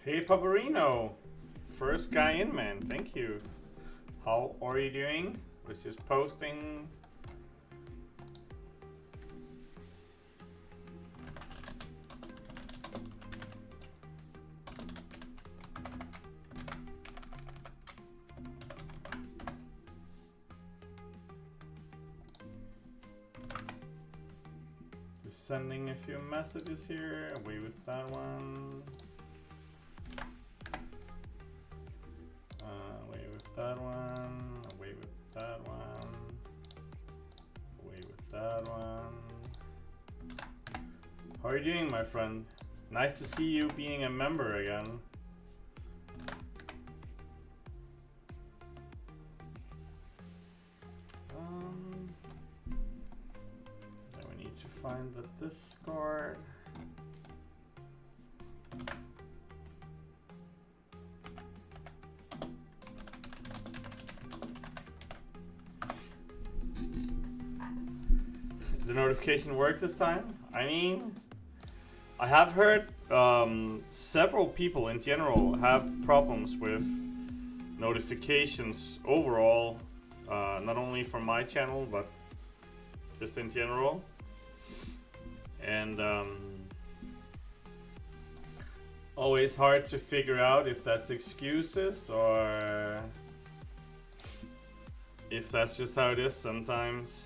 Hey Paparino, first guy in, man. Thank you. How are you doing? Was just posting. Just sending a few messages here. Away with that one. That one, away with that one, away with that one. How are you doing, my friend? Nice to see you being a member again. Then we need to find the Discord. The notification worked this time. I mean, I have heard several people in general have problems with notifications overall, not only from my channel but just in general. And always hard to figure out if that's excuses or if that's just how it is sometimes.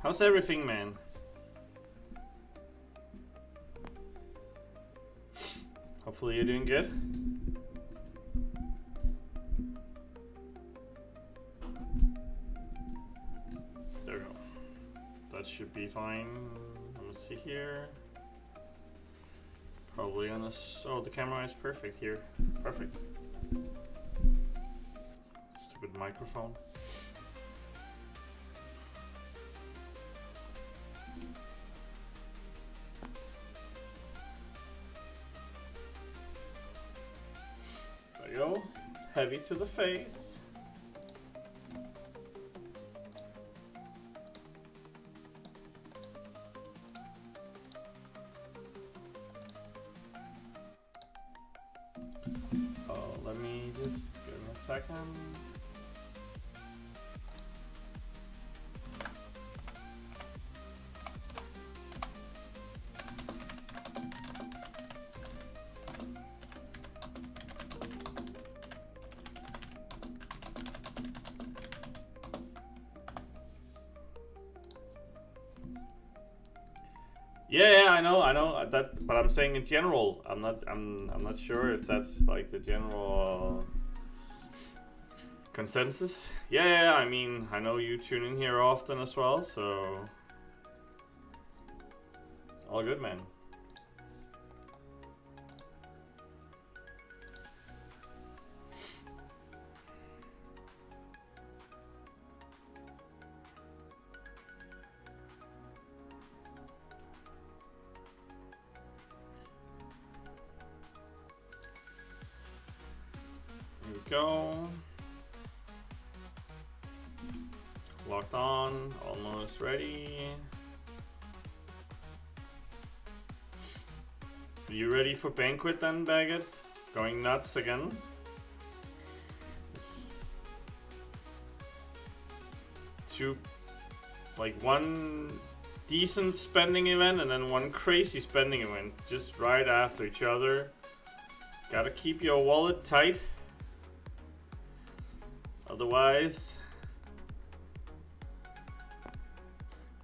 How's everything, man? Hopefully you're doing good. There we go. That should be fine. Let's see here. Probably on this. Oh, the camera is perfect here. Perfect. Stupid microphone. There you go. Heavy to the face. Let me just give me a second. Yeah, I know that, but I'm saying in general, I'm not sure if that's like the general consensus. Yeah, I mean, I know you tune in here often as well, so all good, man. go. Locked on, almost ready. You ready for Banquet then, Baggett? Going nuts again? It's one decent spending event and then one crazy spending event just right after each other. Gotta keep your wallet tight. Otherwise.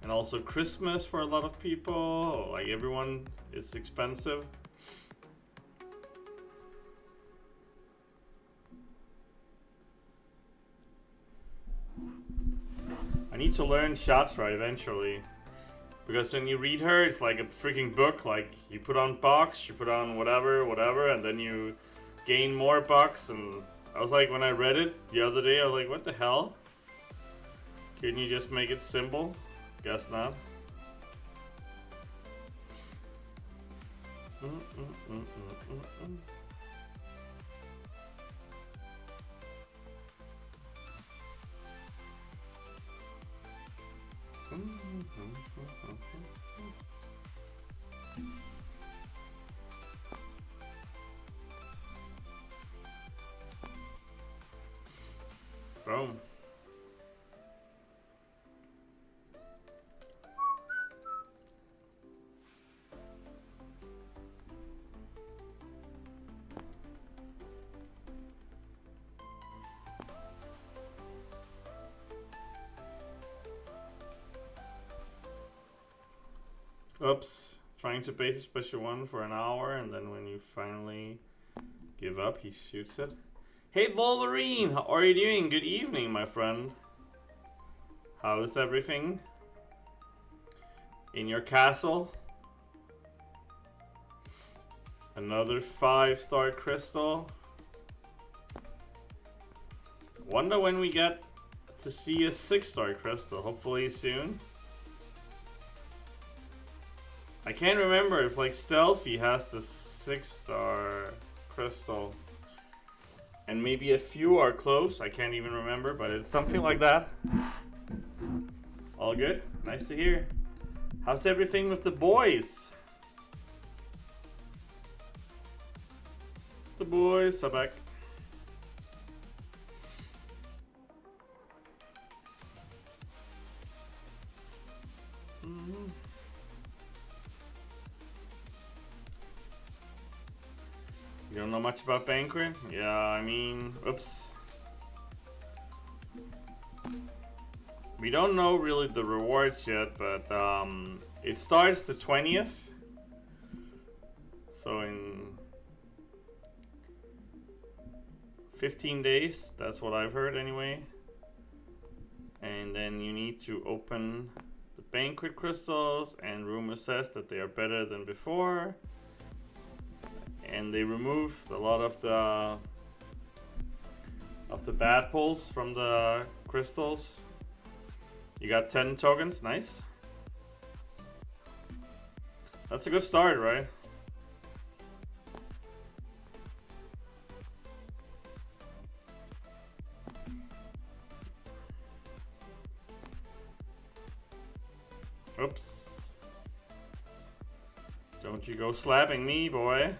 And also Christmas for a lot of people. Like everyone is expensive. I need to learn Shatra eventually. Because when you read her, it's like a freaking book. Like you put on box, you put on whatever, and then you gain more bucks. And I was like, when I read it the other day, I was like, what the hell? Couldn't you just make it simple? Guess not. Boom. Oops. Trying to bait a special one for an hour, and then when you finally give up, he shoots it. Hey Wolverine, how are you doing? Good evening, my friend. How is everything in your castle? Another 5-star crystal. Wonder when we get to see a 6-star crystal. Hopefully soon. I can't remember if like Stealthy has the 6-star crystal. And maybe a few are close. I can't even remember, but it's something like that. All good? Nice to hear. How's everything with the boys? The boys are back. You don't know much about Banquet? Yeah, I mean, oops. We don't know really the rewards yet, but it starts the 20th. So in 15 days, that's what I've heard anyway. And then you need to open the Banquet crystals, and rumor says that they are better than before. And they removed a lot of the bad pulls from the crystals. You got 10 tokens, nice. That's a good start, right? Oops. Don't you go slapping me, boy.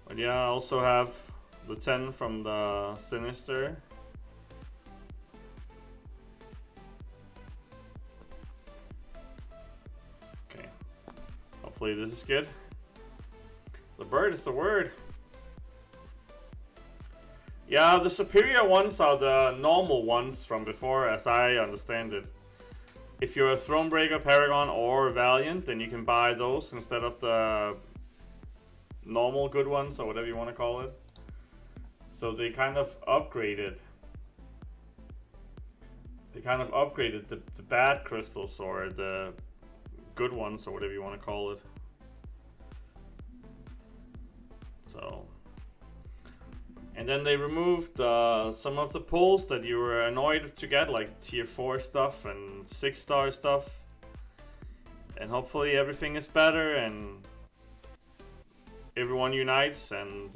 But yeah, I also have the 10 from the Sinister. Okay. Hopefully this is good. The bird is the word. Yeah, the superior ones are the normal ones from before, as I understand it. If you're a Thronebreaker, Paragon, or Valiant, then you can buy those instead of the normal good ones, or whatever you want to call it. So they kind of upgraded. They kind of upgraded the bad crystals, or the good ones, or whatever you want to call it. So, and then they removed some of the pulls that you were annoyed to get, like tier 4 stuff and 6-star stuff. And hopefully everything is better and everyone unites, and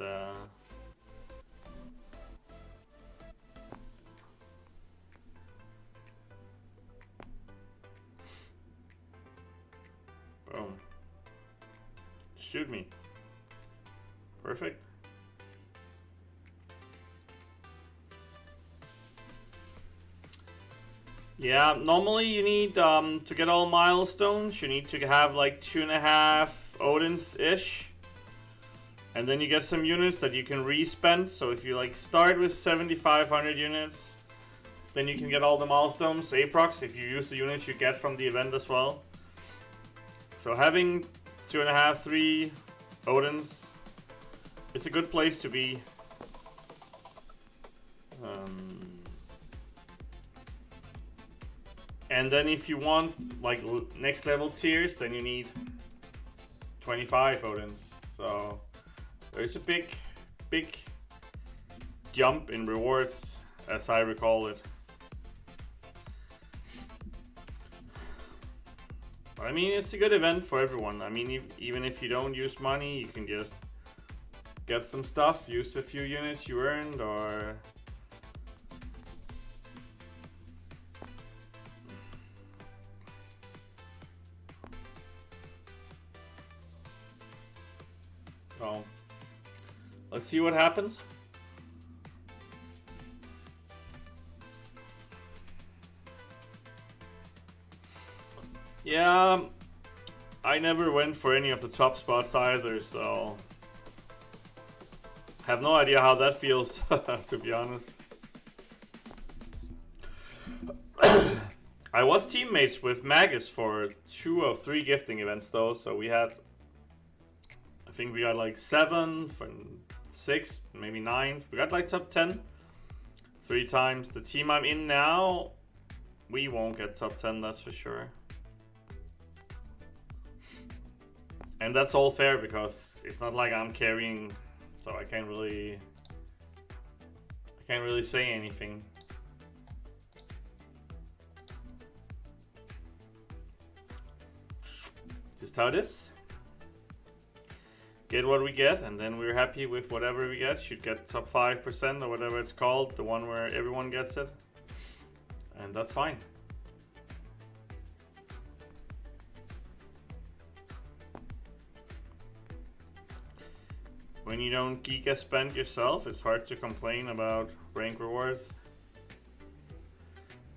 shoot me. Perfect. Yeah, normally you need, to get all milestones, you need to have like 2.5 Odins-ish. And then you get some units that you can re-spend. So if you like start with 7,500 units, then you can get all the milestones, Aprox, if you use the units you get from the event as well. So having 2.5, 3 Odins is a good place to be. And then if you want like next level tiers, then you need 25 Odins. So there's a big jump in rewards, as I recall it. But I mean, it's a good event for everyone. I mean, even if you don't use money, you can just get some stuff, use a few units you earned, or well, let's see what happens. Yeah, I never went for any of the top spots either, so have no idea how that feels, to be honest. I was teammates with Magus for 2 of 3 gifting events though, so we had, I think we got like 7th and 6th, maybe 9th. We got like top 10 3 times. The team I'm in now, we won't get top 10, that's for sure. And that's all fair because it's not like I'm carrying, so I can't really say anything. Just how it is. Get what we get, and then we're happy with whatever we get. Should get top 5% or whatever it's called, the one where everyone gets it, and that's fine. When you don't geek a spend yourself, it's hard to complain about rank rewards.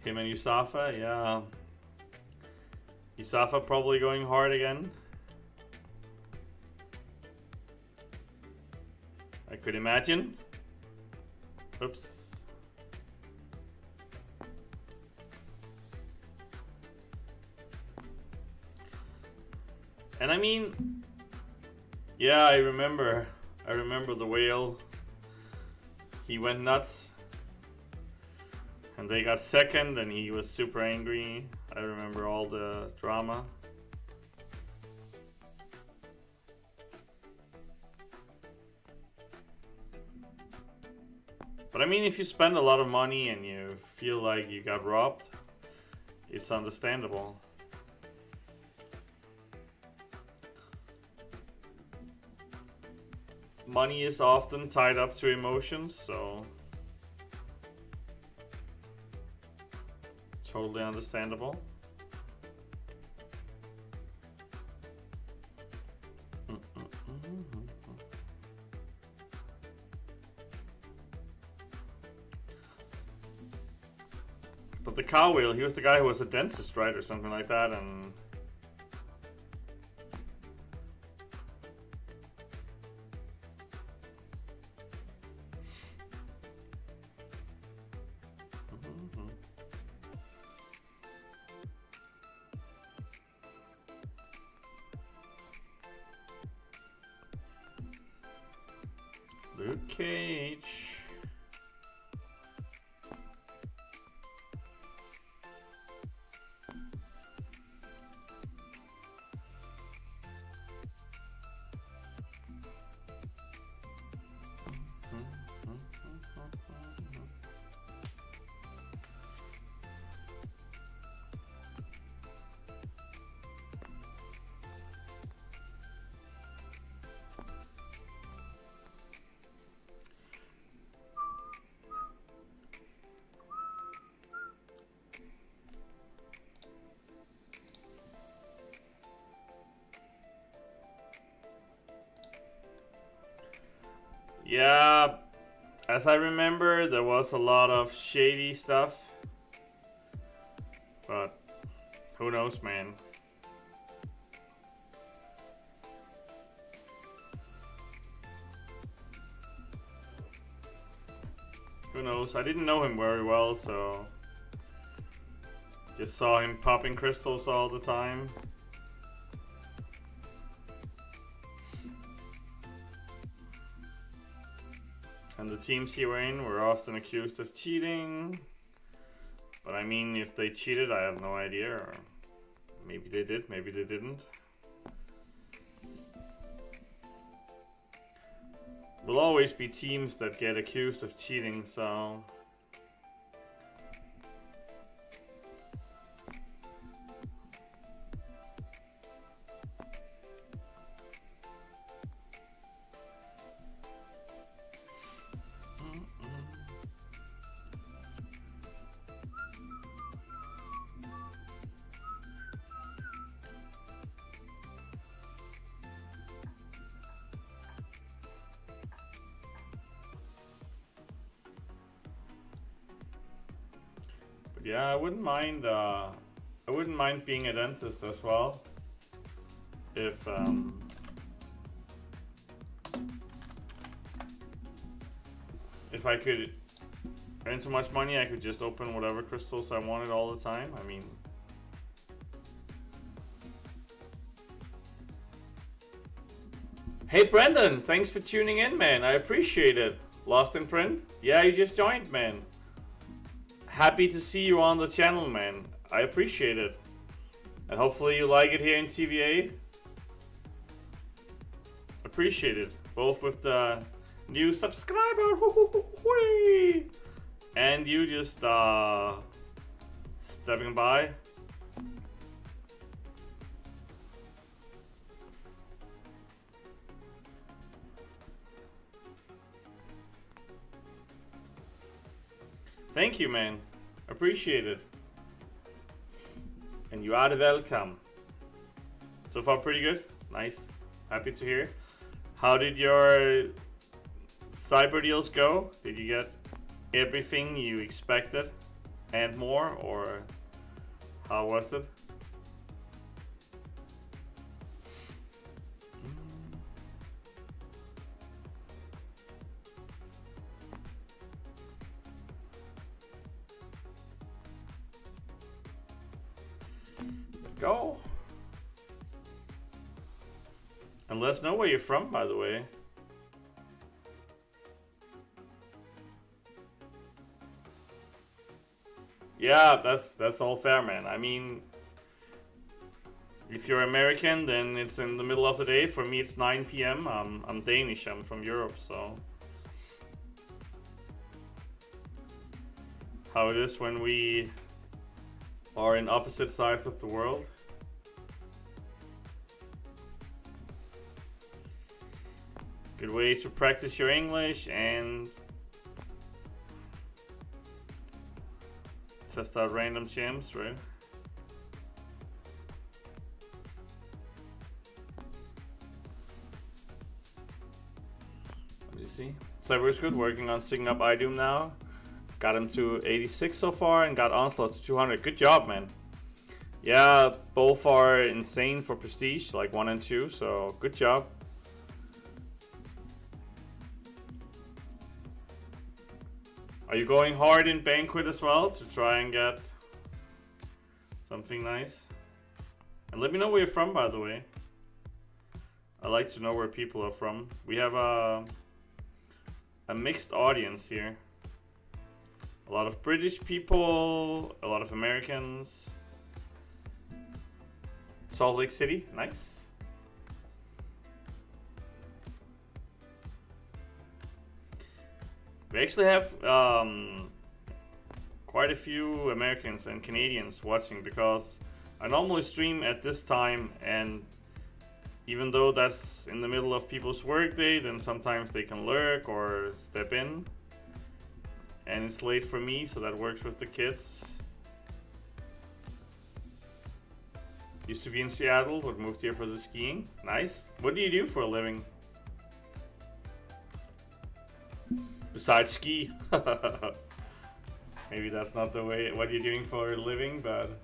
Him and Yusafa, yeah. Yusafa probably going hard again. I could imagine. Oops. And I mean, yeah, I remember the whale. He went nuts. And they got second and he was super angry. I remember all the drama. But I mean, if you spend a lot of money and you feel like you got robbed, it's understandable. Money is often tied up to emotions, so totally understandable. But the cow whale, he was the guy who was a dentist, right, or something like that, and Luke Cage. Yeah, as I remember, there was a lot of shady stuff. But who knows, man? Who knows? I didn't know him very well, so just saw him popping crystals all the time. And the teams he were in were often accused of cheating. But I mean, if they cheated, I have no idea. Or maybe they did, maybe they didn't. Will always be teams that get accused of cheating, so yeah, I wouldn't mind being a dentist as well. If I could earn so much money, I could just open whatever crystals I wanted all the time. I mean, hey Brendan, thanks for tuning in, man. I appreciate it. Lost in Print? Yeah, you just joined, man. Happy to see you on the channel, man. I appreciate it. And hopefully you like it here in TVA. Appreciate it. Both with the new subscriber and you just stepping by. Thank you, man. Appreciate it. And you are welcome. So far, pretty good. Nice. Happy to hear. How did your cyber deals go? Did you get everything you expected and more, or how was it? Go. And let us know where you're from, by the way. Yeah, that's all fair, man. I mean, if you're American, then it's in the middle of the day. For me, it's 9 p.m. I'm Danish. I'm from Europe, so how it is when we are in opposite sides of the world. Good way to practice your English and test out random gems, right? Let me see. Cyber is good, working on Signing Up iDoom now. Got him to 86 so far and got Onslaught to 200. Good job, man. Yeah, both are insane for Prestige, like 1 and 2, so good job. Are you going hard in Banquet as well to try and get something nice? And let me know where you're from, by the way. I like to know where people are from. We have a mixed audience here. A lot of British people, a lot of Americans. Salt Lake City, nice. We actually have quite a few Americans and Canadians watching because I normally stream at this time, and even though that's in the middle of people's workday, then sometimes they can lurk or step in. And it's late for me, so that works with the kids. Used to be in Seattle, but moved here for the skiing. Nice. What do you do for a living? Besides ski. Maybe that's not the way what you're doing for a living, but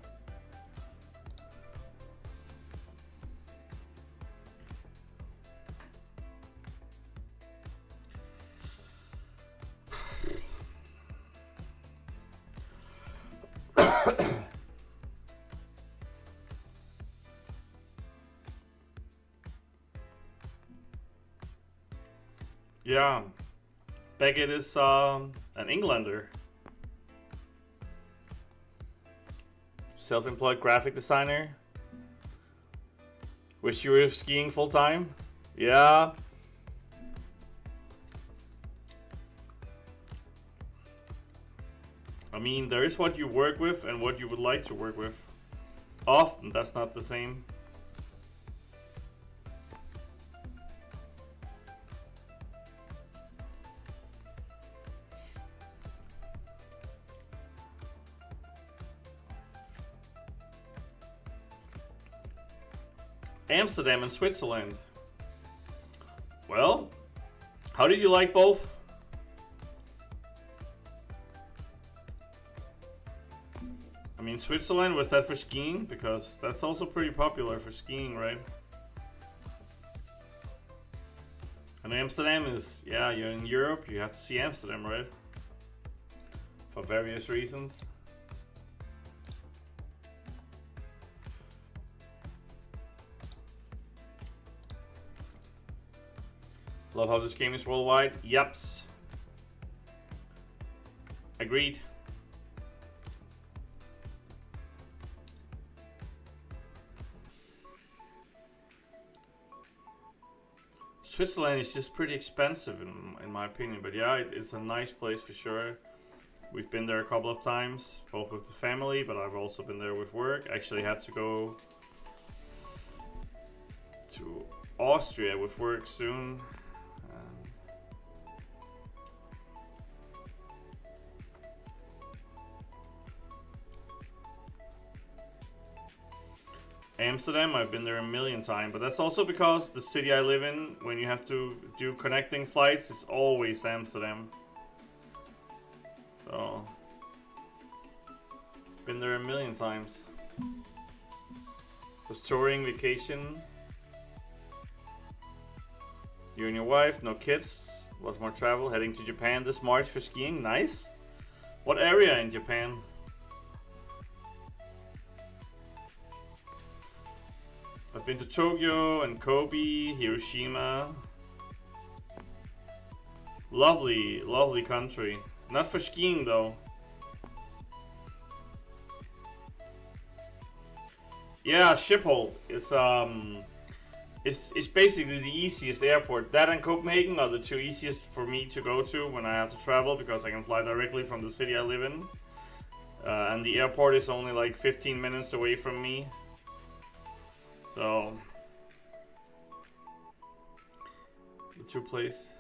yeah, Banquet is an Englander. Self-employed graphic designer. Wish you were skiing full time. Yeah. I mean, there is what you work with and what you would like to work with. Often that's not the same. Amsterdam and Switzerland. Well, how did you like both? I mean, Switzerland, was that for skiing? Because that's also pretty popular for skiing, right? And Amsterdam is, yeah, you're in Europe, you have to see Amsterdam, right? For various reasons. Love how this game is worldwide. Yups. Agreed. Switzerland is just pretty expensive in my opinion, but yeah, it's a nice place for sure. We've been there a couple of times, both with the family, but I've also been there with work. I actually have to go to Austria with work soon. Amsterdam, I've been there a million times, but that's also because the city I live in, when you have to do connecting flights, it's always Amsterdam. So, been there a million times. Was touring, vacation. You and your wife, no kids. Lots more travel, heading to Japan this March for skiing. Nice. What area in Japan? I've been to Tokyo and Kobe, Hiroshima. Lovely, lovely country. Not for skiing though. Yeah, Schiphol. It's basically the easiest airport. That and Copenhagen are the two easiest for me to go to when I have to travel, because I can fly directly from the city I live in. And the airport is only like 15 minutes away from me. So, the two places.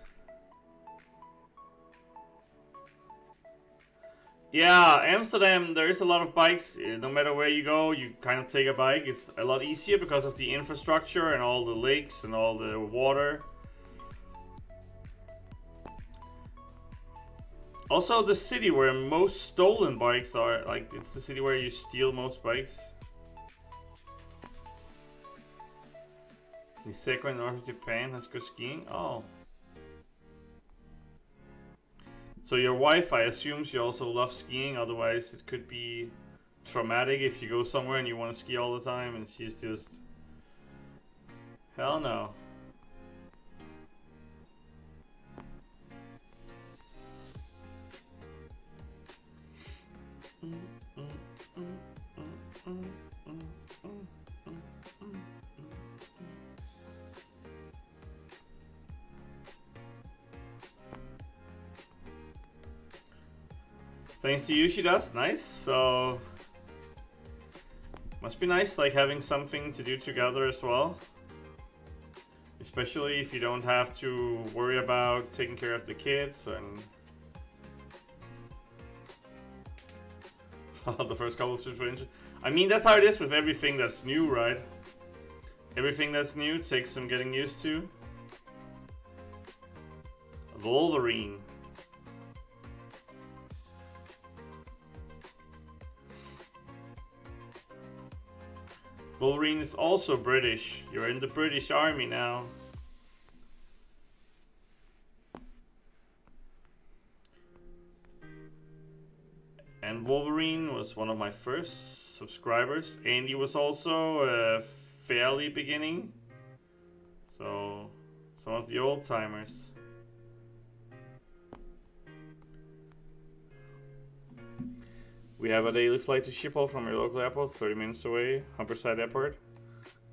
Yeah, Amsterdam, there is a lot of bikes. No matter where you go, you kind of take a bike. It's a lot easier because of the infrastructure and all the lakes and all the water. Also, the city where most stolen bikes are, like, it's the city where you steal most bikes. Niseko in North Japan has good skiing. Oh. So your wife, I assume she also loves skiing. Otherwise, it could be traumatic if you go somewhere and you want to ski all the time and she's just... Hell no. Thanks to you, she does. Nice. So must be nice, like having something to do together as well. Especially if you don't have to worry about taking care of the kids and the first couple of trips were interesting. I mean, that's how it is with everything that's new, right? Everything that's new takes some getting used to. Wolverine. Wolverine is also British. You're in the British Army now. And Wolverine was one of my first subscribers. Andy was also fairly beginning. So, some of the old timers. We have a daily flight to Schiphol from your local airport, 30 minutes away, Humberside Airport.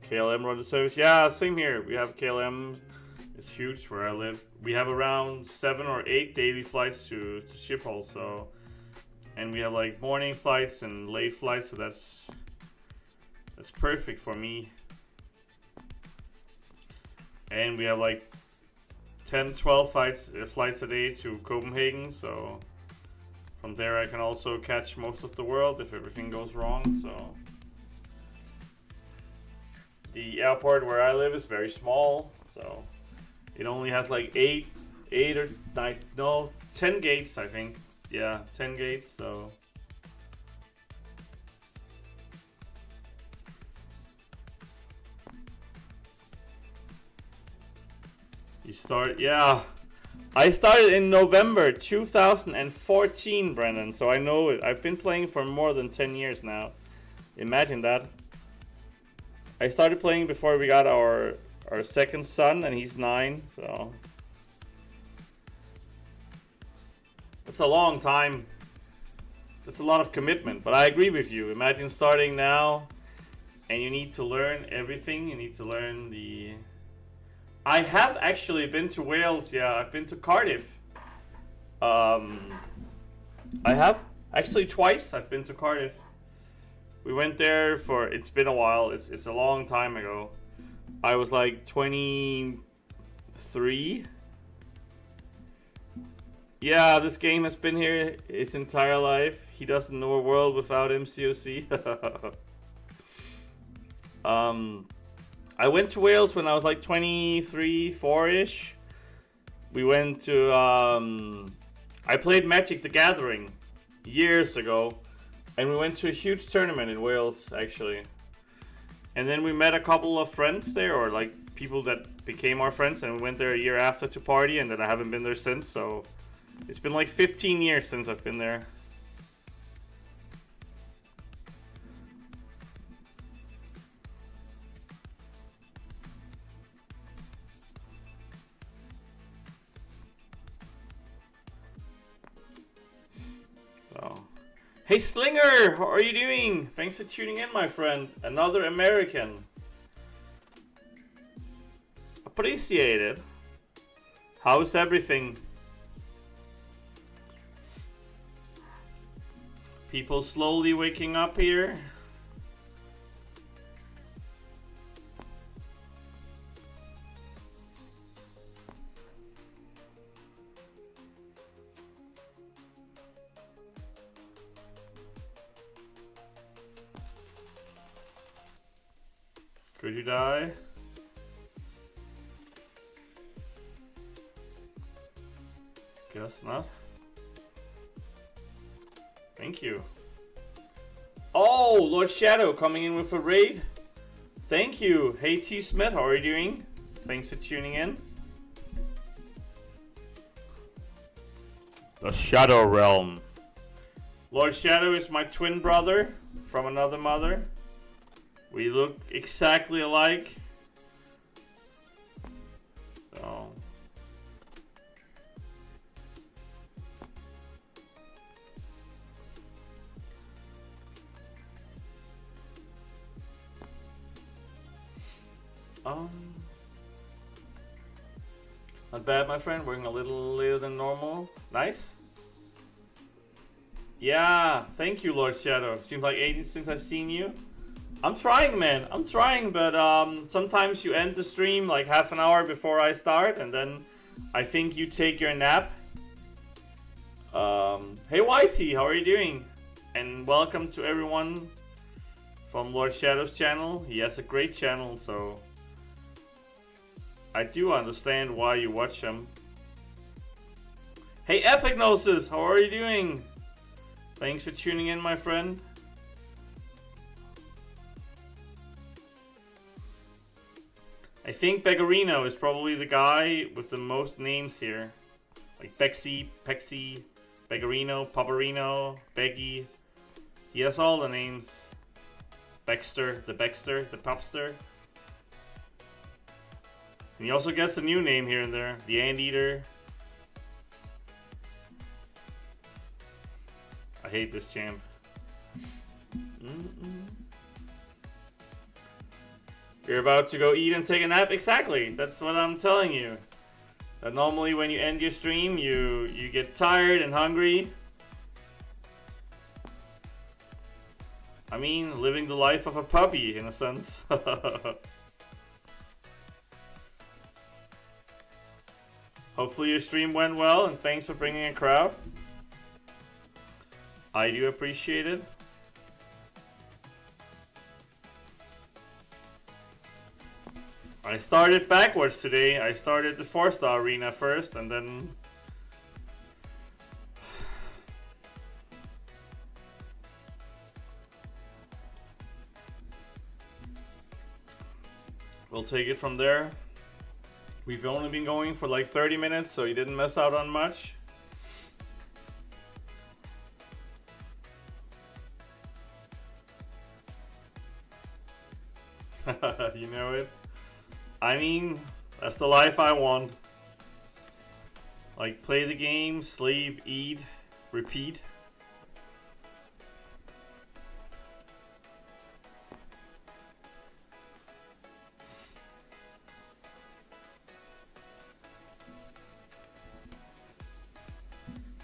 KLM run the service. Yeah, same here. We have KLM. It's huge where I live. We have around 7 or 8 daily flights to Schiphol. So, and we have like morning flights and late flights. So that's perfect for me. And we have like 10, 12 flights a day to Copenhagen. So from there I can also catch most of the world if everything goes wrong. So the airport where I live is very small. So it only has like 8 or 9, no, 10 gates, I think. Yeah, 10 gates. So you start, yeah. I started in November 2014, Brendan. So I know it. I've been playing for more than 10 years now. Imagine that. I started playing before we got our second son, and he's 9. So that's a long time. That's a lot of commitment. But I agree with you. Imagine starting now, and you need to learn everything. You need to learn the. I have actually been to Wales. Yeah, I've been to Cardiff. I have actually twice. I've been to Cardiff. We went there for. It's been a while. It's a long time ago. I was like 23. Yeah, this game has been here its entire life. He doesn't know a world without Mcoc. I went to Wales when I was like 23, 4-ish. We went to, I played Magic the Gathering years ago. And we went to a huge tournament in Wales, actually. And then we met a couple of friends there, or like people that became our friends. And we went there a year after to party, and then I haven't been there since. So it's been like 15 years since I've been there. Hey Slinger, how are you doing? Thanks for tuning in, my friend. Another American. Appreciate it. How's everything? People slowly waking up here. Could you die? Guess not. Thank you. Oh, Lord Shadow coming in with a raid. Thank you. Hey T Smith, how are you doing? Thanks for tuning in. The Shadow Realm. Lord Shadow is my twin brother from another mother. We look exactly alike. So. Not bad, my friend. Working a little later than normal. Nice. Yeah, thank you, Lord Shadow. Seems like ages since I've seen you. I'm trying, man. I'm trying, but sometimes you end the stream like half an hour before I start, and then I think you take your nap. Hey Whitey, how are you doing? And welcome to everyone from Lord Shadow's channel. He has a great channel, so I do understand why you watch him. Hey Epignosis, how are you doing? Thanks for tuning in, my friend. I think Beggarino is probably the guy with the most names here. Like Bexy, Pexy, Beggarino, Paparino, Beggy. He has all the names. Baxter, the Popster. And he also gets a new name here and there. The Anteater. I hate this champ. You're about to go eat and take a nap? Exactly. That's what I'm telling you. That normally when you end your stream, you get tired and hungry. I mean, living the life of a puppy, in a sense. Hopefully your stream went well, and thanks for bringing a crowd. I do appreciate it. I started backwards today. I started the 4-star arena first, and then... we'll take it from there. We've only been going for like 30 minutes, so you didn't miss out on much. You know it. I mean, that's the life I want. Like, play the game, sleep, eat, repeat.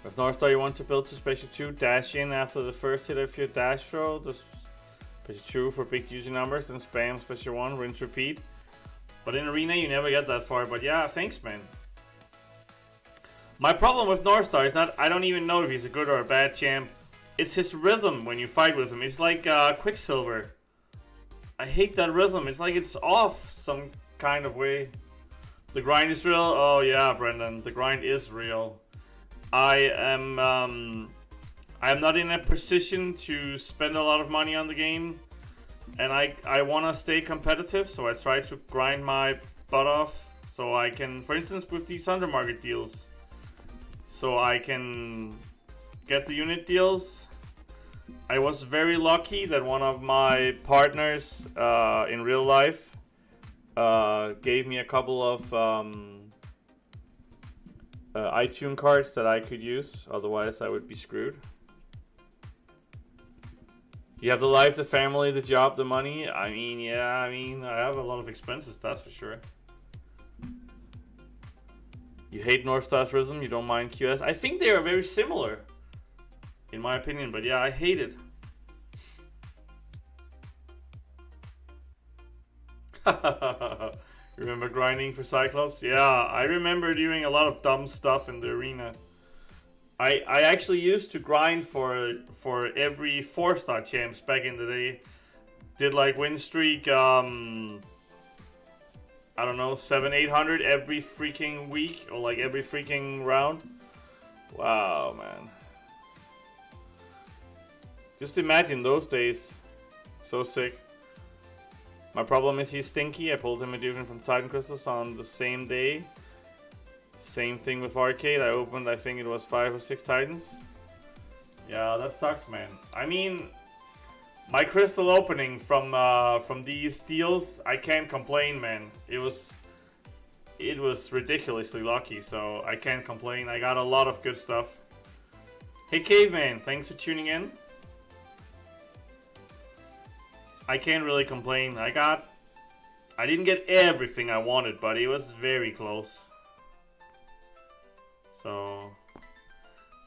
With Northstar, you want to build to Special 2, dash in after the first hit of your dash throw. The Special 2 for big user numbers, then spam Special 1, rinse, repeat. But in Arena, you never get that far. But yeah, thanks, man. My problem with Northstar is not, I don't even know if he's a good or a bad champ. It's his rhythm when you fight with him. It's like Quicksilver. I hate that rhythm. It's like it's off some kind of way. The grind is real? Oh yeah, Brendan. The grind is real. I'm not in a position to spend a lot of money on the game. And I want to stay competitive, so I try to grind my butt off. So I can, for instance, with these undermarket deals, so I can get the unit deals. I was very lucky that one of my partners in real life gave me a couple of iTunes cards that I could use. Otherwise, I would be screwed. You have the life, the family, the job, the money. I mean, yeah, I have a lot of expenses, that's for sure. You hate Northstar's rhythm, you don't mind QS. I think they are very similar, in my opinion, but yeah, I hate it. Remember grinding for Cyclops? Yeah, I remember doing a lot of dumb stuff in the arena. I actually used to grind for every 4-star champs back in the day. Did like win streak, I don't know, 700-800 every freaking week, or like every freaking round. Wow, man. Just imagine those days. So sick. My problem is he's stinky. I pulled him a Dugan from Titan Crystals on the same day. Same thing with Arcade. I opened, I think it was 5 or 6 Titans. Yeah, that sucks, man. I mean, my crystal opening from these deals, I can't complain, man. It was ridiculously lucky, so I can't complain. I got a lot of good stuff. Hey, Caveman, thanks for tuning in. I can't really complain. I didn't get everything I wanted, but it was very close. So,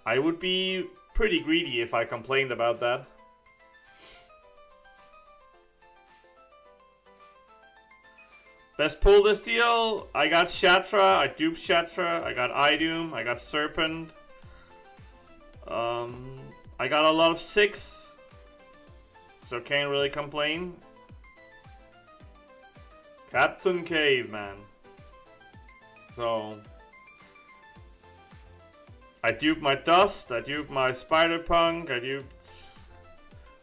I would be pretty greedy if I complained about that. Best pull this deal, I got Shatra, I duped Shatra, I got Idum, I got Serpent. I got a lot of 6, so can't really complain. Captain Caveman. So, I duped my Dust, I duped my Spider-Punk,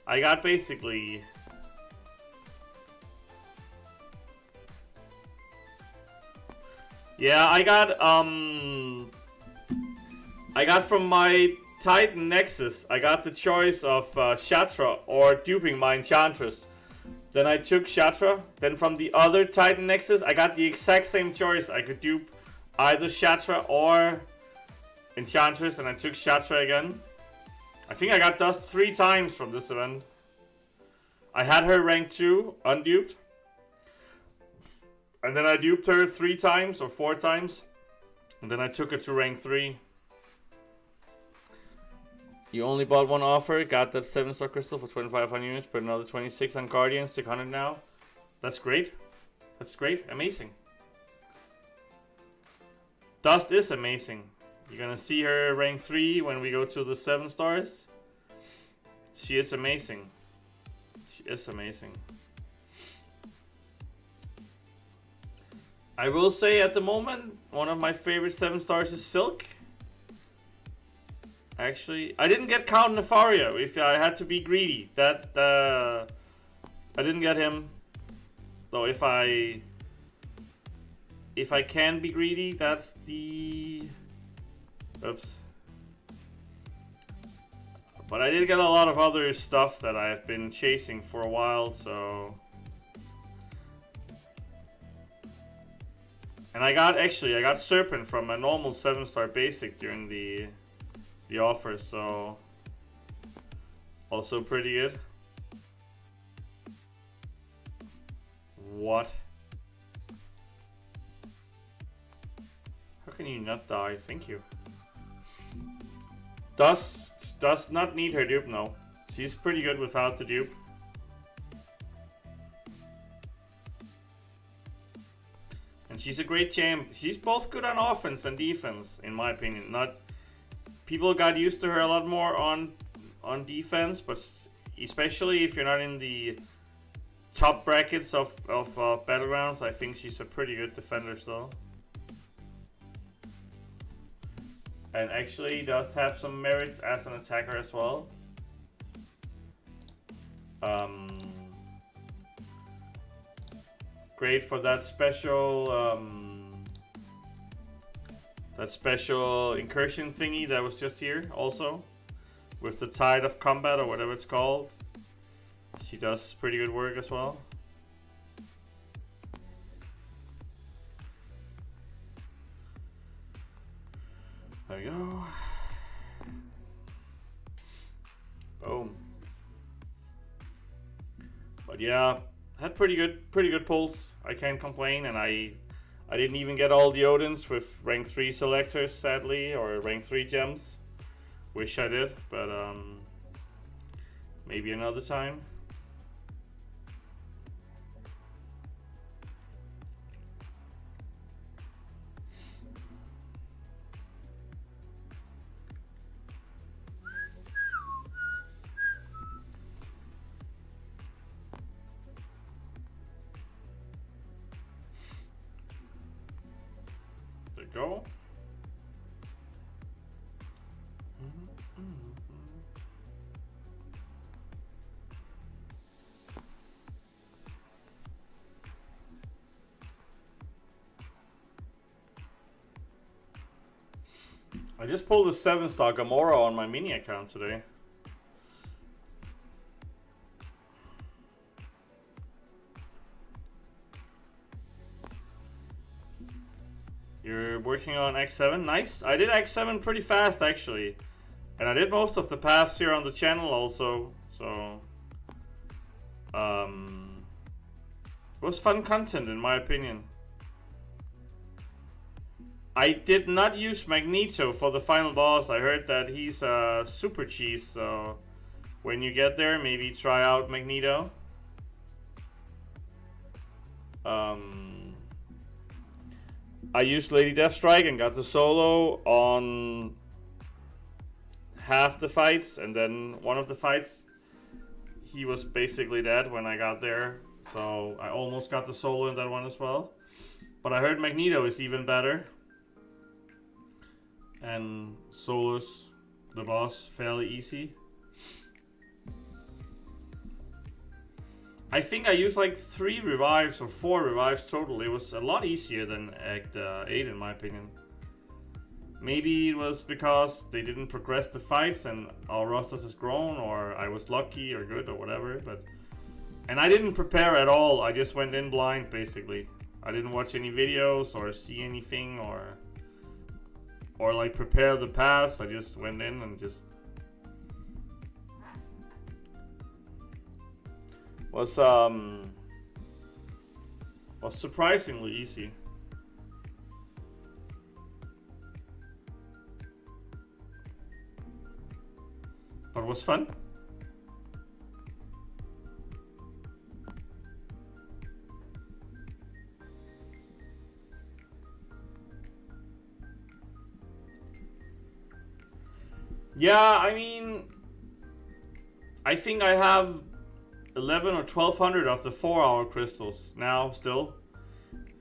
I got basically Yeah, I got from my Titan Nexus, I got the choice of Shatra or duping my Enchantress. Then I took Shatra. Then from the other Titan Nexus, I got the exact same choice. I could dupe either Shatra or Enchantress, and I took Shatra again. I think I got dust 3 times from this event. I had her rank 2, unduped. And then I duped her 3 times or 4 times. And then I took her to rank 3. You only bought 1 offer, got that 7-star crystal for 2,500 units, put another 26 on Guardian, 600 now. That's great. That's great. Amazing. Dust is amazing. You're gonna see her rank 3 when we go to the 7 stars. She is amazing. She is amazing. I will say at the moment, one of my favorite 7 stars is Silk. Actually, I didn't get Count Nefario if I had to be greedy. I didn't get him. So if I can be greedy, that's the... Oops. But I did get a lot of other stuff that I've been chasing for a while, so... And I got Serpent from a normal 7-star basic during the offer, so also pretty good. What? How can you not die? Thank you. Does not need her dupe, no. She's pretty good without the dupe. And she's a great champ. She's both good on offense and defense, in my opinion. Not people got used to her a lot more on defense, but especially if you're not in the top brackets of Battlegrounds, I think she's a pretty good defender still. And actually does have some merits as an attacker as well. Great for that special incursion thingy that was just here also. With the Tide of Combat or whatever it's called. She does pretty good work as well. There we go. Boom. But yeah, had pretty good pulls. I can't complain, and I didn't even get all the Odins with rank 3 selectors, sadly, or rank 3 gems. Wish I did, but maybe another time. There you go. I just pulled a 7-star Gamora on my mini account today. You're working on X7? Nice. I did X7 pretty fast actually. And I did most of the paths here on the channel also. So it was fun content in my opinion. I did not use Magneto for the final boss. I heard that he's super cheese, so when you get there, maybe try out Magneto. I used Lady Deathstrike and got the solo on half the fights, and then one of the fights, he was basically dead when I got there, so I almost got the solo in that one as well. But I heard Magneto is even better. And solos the boss fairly easy. I think I used like 3 revives or 4 revives total. It was a lot easier than Act 8 in my opinion. Maybe it was because they didn't progress the fights and our rosters has grown, or I was lucky or good or whatever. And I didn't prepare at all. I just went in blind basically. I didn't watch any videos or see anything or like prepare the paths. I just went in and just was surprisingly easy. But it was fun. Yeah, I mean, I think I have 11 or 1200 of the 4-hour crystals now still,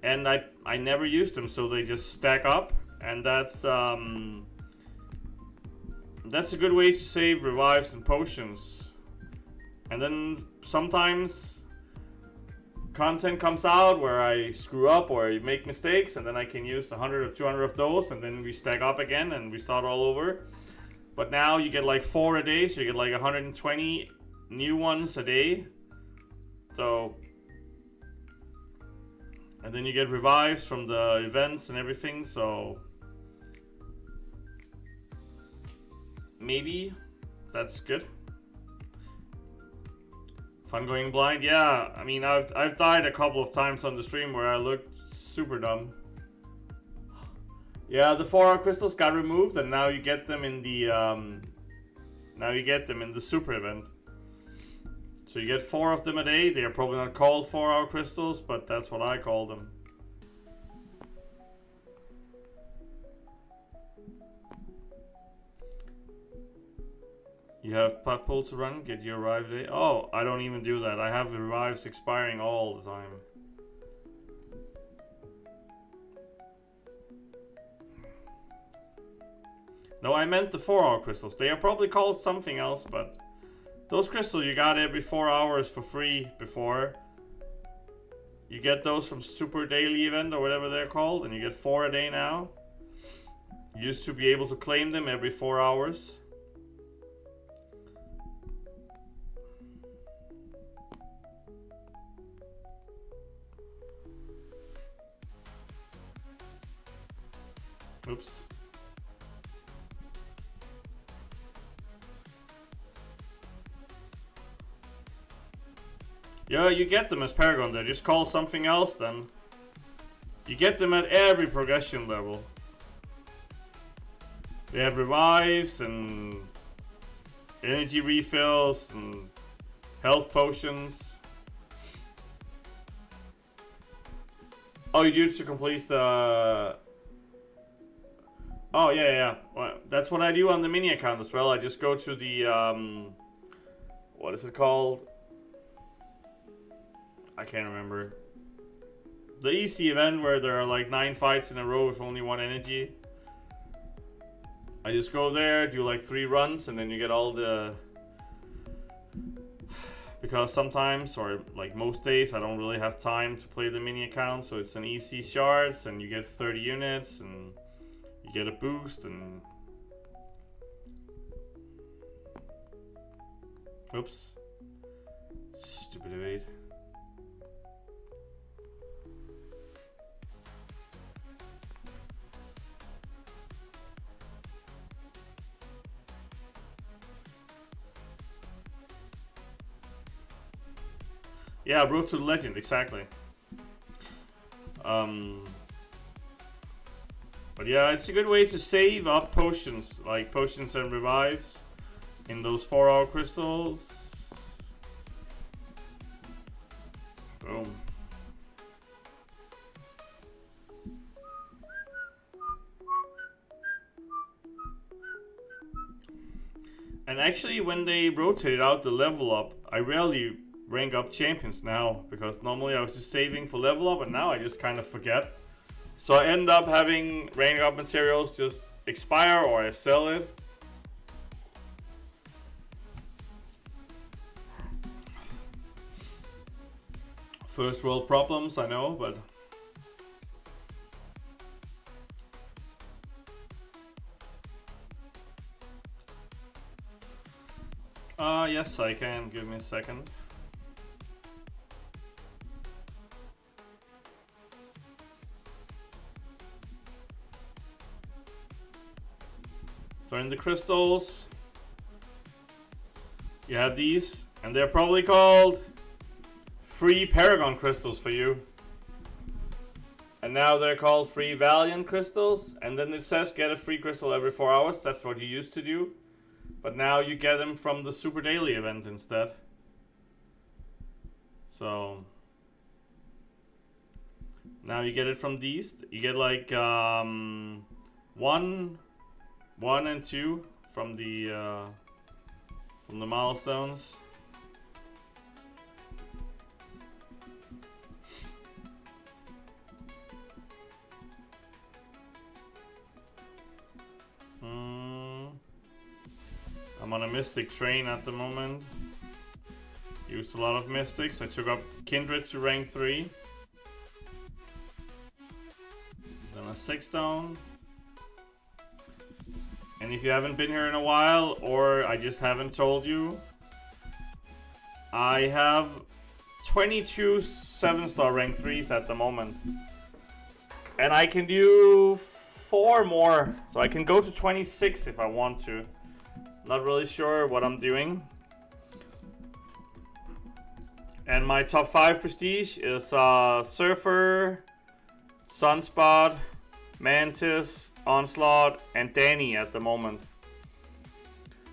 and I never used them, so they just stack up, and that's a good way to save revives and potions. And then sometimes content comes out where I screw up or I make mistakes, and then I can use 100 or 200 of those, and then we stack up again and we start all over. But now you get like 4 a day, so you get like 120 new ones a day. So, and then you get revives from the events and everything, so maybe that's good. Fun going blind, yeah. I mean, I've died a couple of times on the stream where I looked super dumb. Yeah, the 4-hour crystals got removed, and now you get them in the super event. So you get 4 of them a day. They are probably not called 4-hour crystals, but that's what I call them. You have pot pool to run, get your revive day. Oh, I don't even do that. I have the revives expiring all the time. No, I meant the 4-hour crystals. They are probably called something else, but those crystals you got every 4 hours for free before. You get those from Super Daily Event or whatever they're called, and you get 4 a day now. You used to be able to claim them every 4 hours. Oops. Yeah, you get them as Paragon there. Just call something else then. You get them at every progression level. They have revives and energy refills and health potions. Oh, you do it to complete the... Oh, yeah. Well, that's what I do on the mini account as well. I just go to the... what is it called? I can't remember. The easy event where there are like 9 fights in a row with only 1 energy. I just go there, do like 3 runs, and then you get all the... Because sometimes, or like most days, I don't really have time to play the mini account, so it's an easy shards, and you get 30 units, and you get a boost, and... Oops. Stupid evade. Yeah, Road to the Legend, exactly. But yeah, it's a good way to save up potions, like potions and revives in those 4-hour crystals. Boom. And actually, when they rotated out the level up, I rarely rank up champions now, because normally I was just saving for level up, and now I just kind of forget. So I end up having rank up materials just expire, or I sell it. First world problems, I know, but yes, I can. Give me a second. So in the crystals, you have these, and they're probably called free Paragon crystals for you. And now they're called free Valiant crystals, and then it says get a free crystal every 4 hours. That's what you used to do. But now you get them from the Super Daily event instead. So now you get it from these. You get like 1, and 2 from the milestones. I'm on a Mystic train at the moment. Used a lot of Mystics. I took up Kindred to rank 3. Then a 6 stone. And if you haven't been here in a while, or I just haven't told you, I have 22 7-star rank 3s at the moment. And I can do 4 more. So I can go to 26 if I want to. Not really sure what I'm doing. And my top 5 prestige is Surfer, Sunspot, Mantis, Onslaught, and Danny at the moment.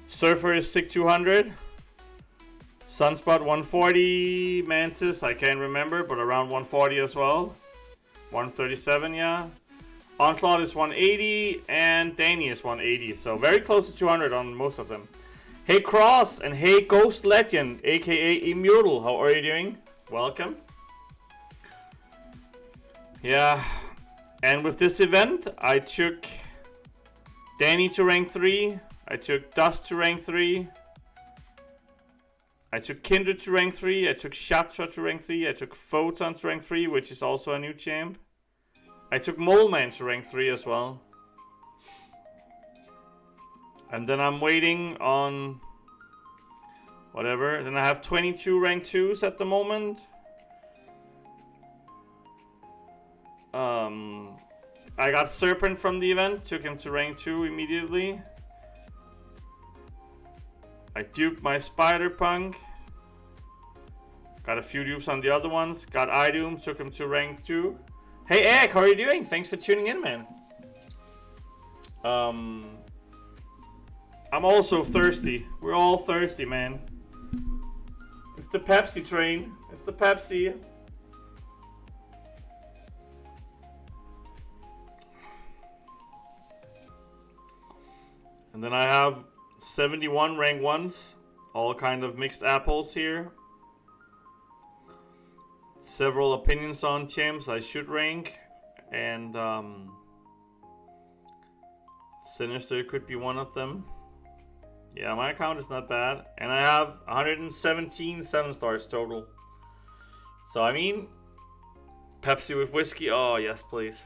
Surfer is 6200. Sunspot 140. Mantis, I can't remember, but around 140 as well. 137, yeah. Onslaught is 180, and Danny is 180. So very close to 200 on most of them. Hey Cross, and hey Ghost Legend, aka Immortal. How are you doing? Welcome. Yeah. And with this event, I took Danny to rank 3. I took Dust to rank 3. I took Kindred to rank 3. I took Shatra to rank 3. I took Photon to rank 3, which is also a new champ. I took Mole Man to rank 3 as well. And then I'm waiting on whatever. Then I have 22 rank 2s at the moment. I got Serpent from the event, took him to rank 2 immediately. I duped my Spider-Punk. Got a few dupes on the other ones. Got Idoom, took him to rank 2. Hey Egg, how are you doing? Thanks for tuning in, man. I'm also thirsty. We're all thirsty, man. It's the Pepsi train. It's the Pepsi. And then I have 71 rank 1s. All kind of mixed apples here. Several opinions on champs I should rank. And Sinister could be one of them. Yeah, my account is not bad. And I have 117 7-stars total. So, I mean, Pepsi with whiskey. Oh, yes, please.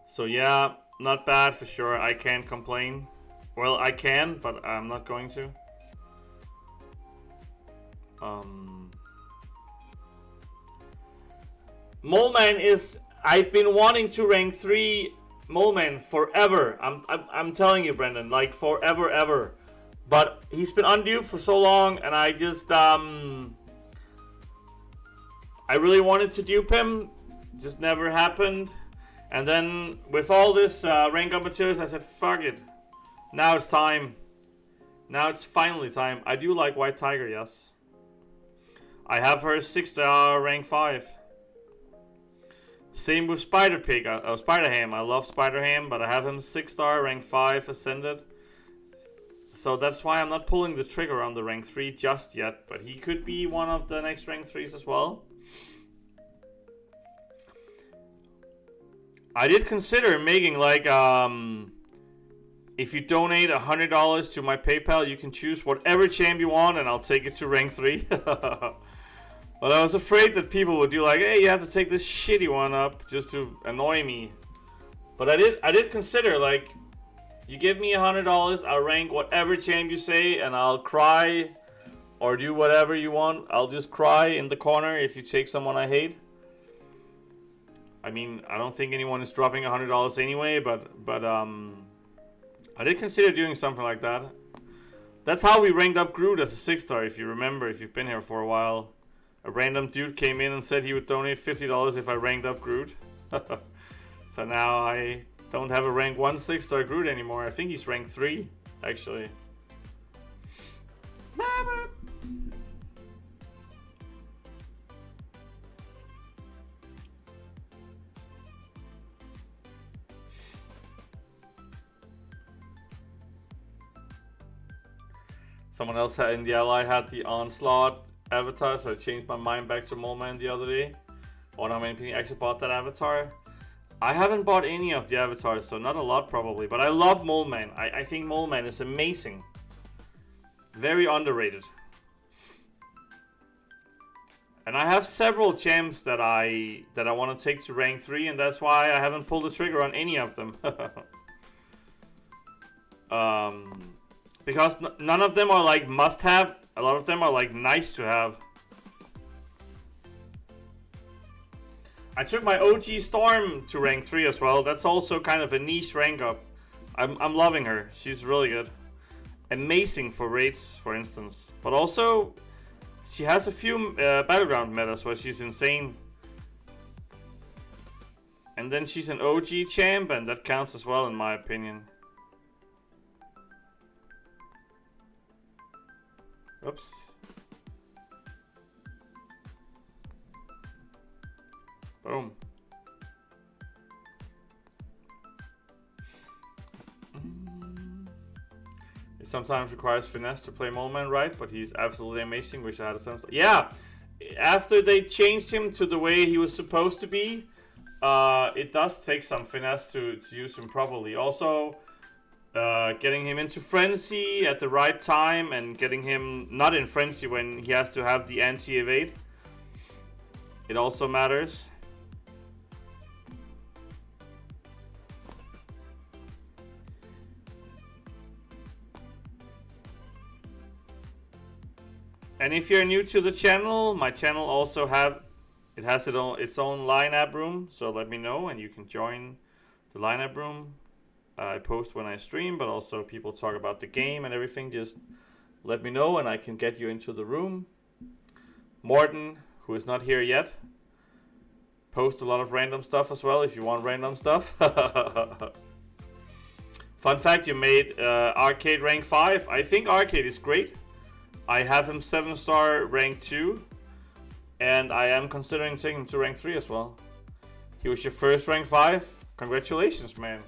So, yeah, not bad for sure. I can't complain. Well, I can, but I'm not going to. Moleman is... I've been wanting to rank 3 Moleman forever. I'm telling you, Brendan, like forever, ever. But he's been unduped for so long, and I just I really wanted to dupe him. Just never happened. And then with all this rank up materials, I said, fuck it. Now it's time. Now it's finally time. I do like White Tiger, yes. I have her 6-star rank 5. Same with Spider-Pig, Spider-Ham. I love Spider-Ham, but I have him 6-star, rank 5, Ascended. So that's why I'm not pulling the trigger on the rank 3 just yet. But he could be one of the next rank 3s as well. I did consider making like, if you donate $100 to my PayPal, you can choose whatever champ you want and I'll take it to rank 3. But I was afraid that people would do like, hey, you have to take this shitty one up just to annoy me. But I did consider, like, you give me $100, I'll rank whatever champ you say, and I'll cry or do whatever you want. I'll just cry in the corner if you take someone I hate. I mean, I don't think anyone is dropping $100 anyway, but I did consider doing something like that. That's how we ranked up Groot as a 6-star, if you remember, if you've been here for a while. A random dude came in and said he would donate $50 if I ranked up Groot. So now I don't have a rank 1 6-star Groot anymore. I think he's rank 3, actually. Someone else in the ally had the Onslaught avatar, so I changed my mind back to Mole Man the other day. I wonder how many people actually bought that avatar. I haven't bought any of the avatars, so not a lot probably. But I love Mole Man. I think Mole Man is amazing. Very underrated. And I have several champs that I want to take to rank 3, and that's why I haven't pulled the trigger on any of them. Because none of them are like must-have. A lot of them are like nice to have. I took my OG Storm to rank 3 as well. That's also kind of a niche rank up. I'm loving her. She's really good. Amazing for raids, for instance. But also, she has a few battleground metas where she's insane. And then she's an OG champ, and that counts as well in my opinion. Oops. Boom. It sometimes requires finesse to play Mole Man, right? But he's absolutely amazing. Wish I had a sense. Yeah! After they changed him to the way he was supposed to be, it does take some finesse to use him properly. Also, getting him into Frenzy at the right time and getting him not in Frenzy when he has to have the anti-evade. It also matters. And if you're new to the channel, my channel also has its own lineup room, so let me know and you can join the lineup room. I post when I stream, but also people talk about the game and everything. Just let me know and I can get you into the room. Morton, who is not here yet, post a lot of random stuff as well if you want random stuff. Fun fact, you made Arcade rank 5. I think Arcade is great. I have him 7-star rank 2, and I am considering taking him to rank 3 as well. He was your first rank 5. Congratulations, man.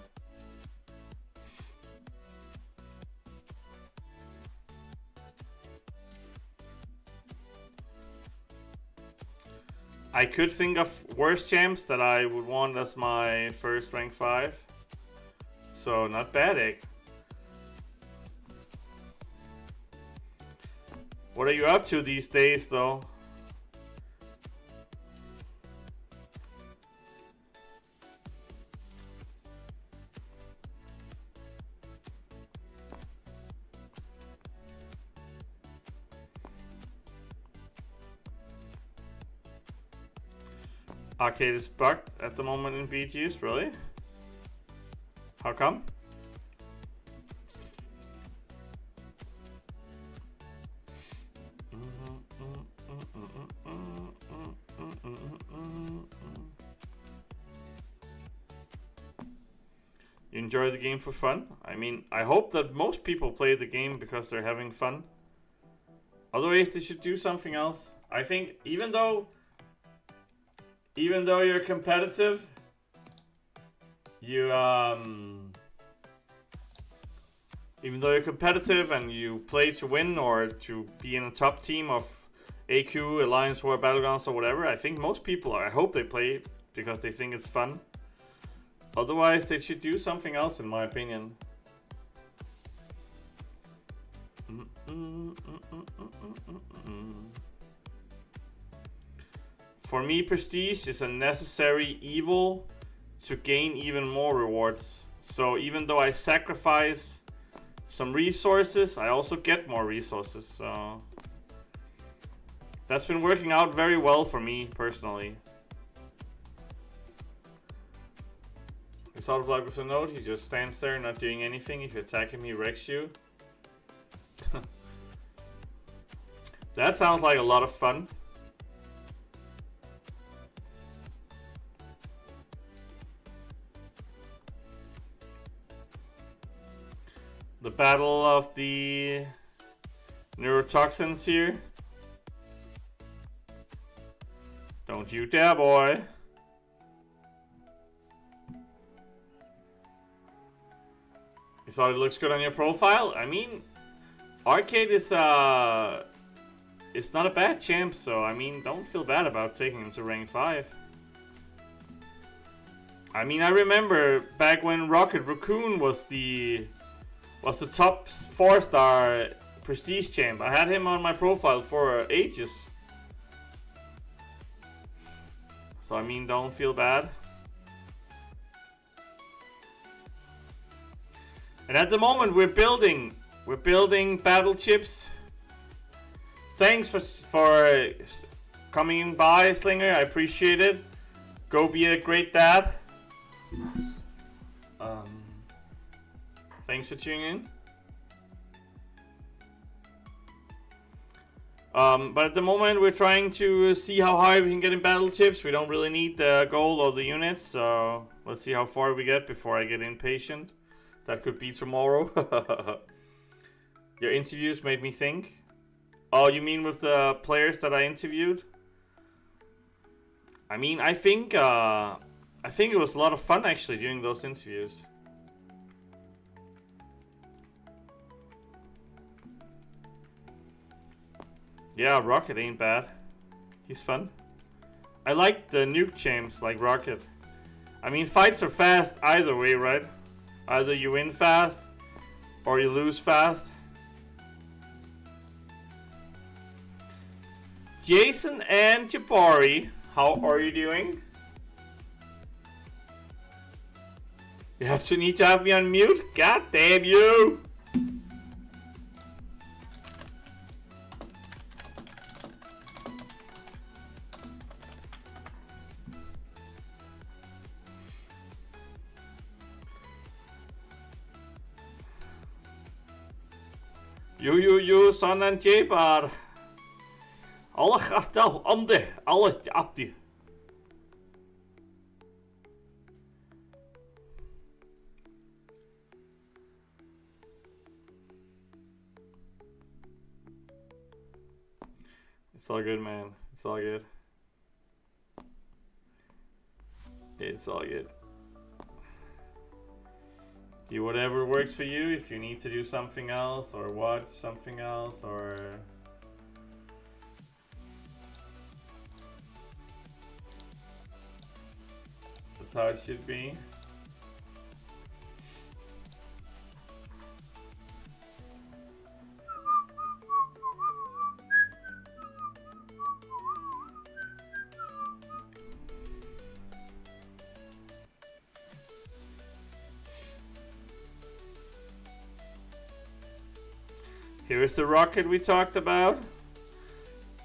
I could think of worse champs that I would want as my first rank 5. So not bad, Egg. What are you up to these days, though? Arcade is bugged at the moment in BGs, really? How come? You enjoy the game for fun? I mean, I hope that most people play the game because they're having fun. Otherwise, they should do something else. I think even though you're competitive, even though you're competitive and you play to win or to be in a top team of AQ, Alliance War, Battlegrounds or whatever, I think most people, I hope they play because they think it's fun. Otherwise, they should do something else, in my opinion. For me, prestige is a necessary evil to gain even more rewards. So even though I sacrifice some resources, I also get more resources. So that's been working out very well for me personally. It's out of luck with a note. He just stands there not doing anything. If you attack him, he wrecks you. That sounds like a lot of fun. The battle of the neurotoxins here. Don't you dare, boy. You thought it looks good on your profile? I mean, Arcade is it's not a bad champ, so I mean, don't feel bad about taking him to rank 5. I mean, I remember back when Rocket Raccoon was the top 4-star prestige champ. I had him on my profile for ages. So I mean, don't feel bad. And at the moment we're building battle chips. Thanks for coming by, Slinger. I appreciate it. Go be a great dad. Thanks for tuning in. But at the moment we're trying to see how high we can get in battle chips. We don't really need the gold or the units, so let's see how far we get before I get impatient. That could be tomorrow. Your interviews made me think. Oh, you mean with the players that I interviewed? I mean, I think it was a lot of fun actually doing those interviews. Yeah, Rocket ain't bad. He's fun. I like the nuke champs like Rocket. I mean, fights are fast either way, right? Either you win fast or you lose fast. Jason and Jabari, how are you doing? You need to have me on mute? God damn you! You, son and Jabar. Alle gaat om de, alle abdi. It's all good, man. It's all good. It's all good. Do whatever works for you. If you need to do something else or watch something else or... That's how it should be. Here's the rocket we talked about.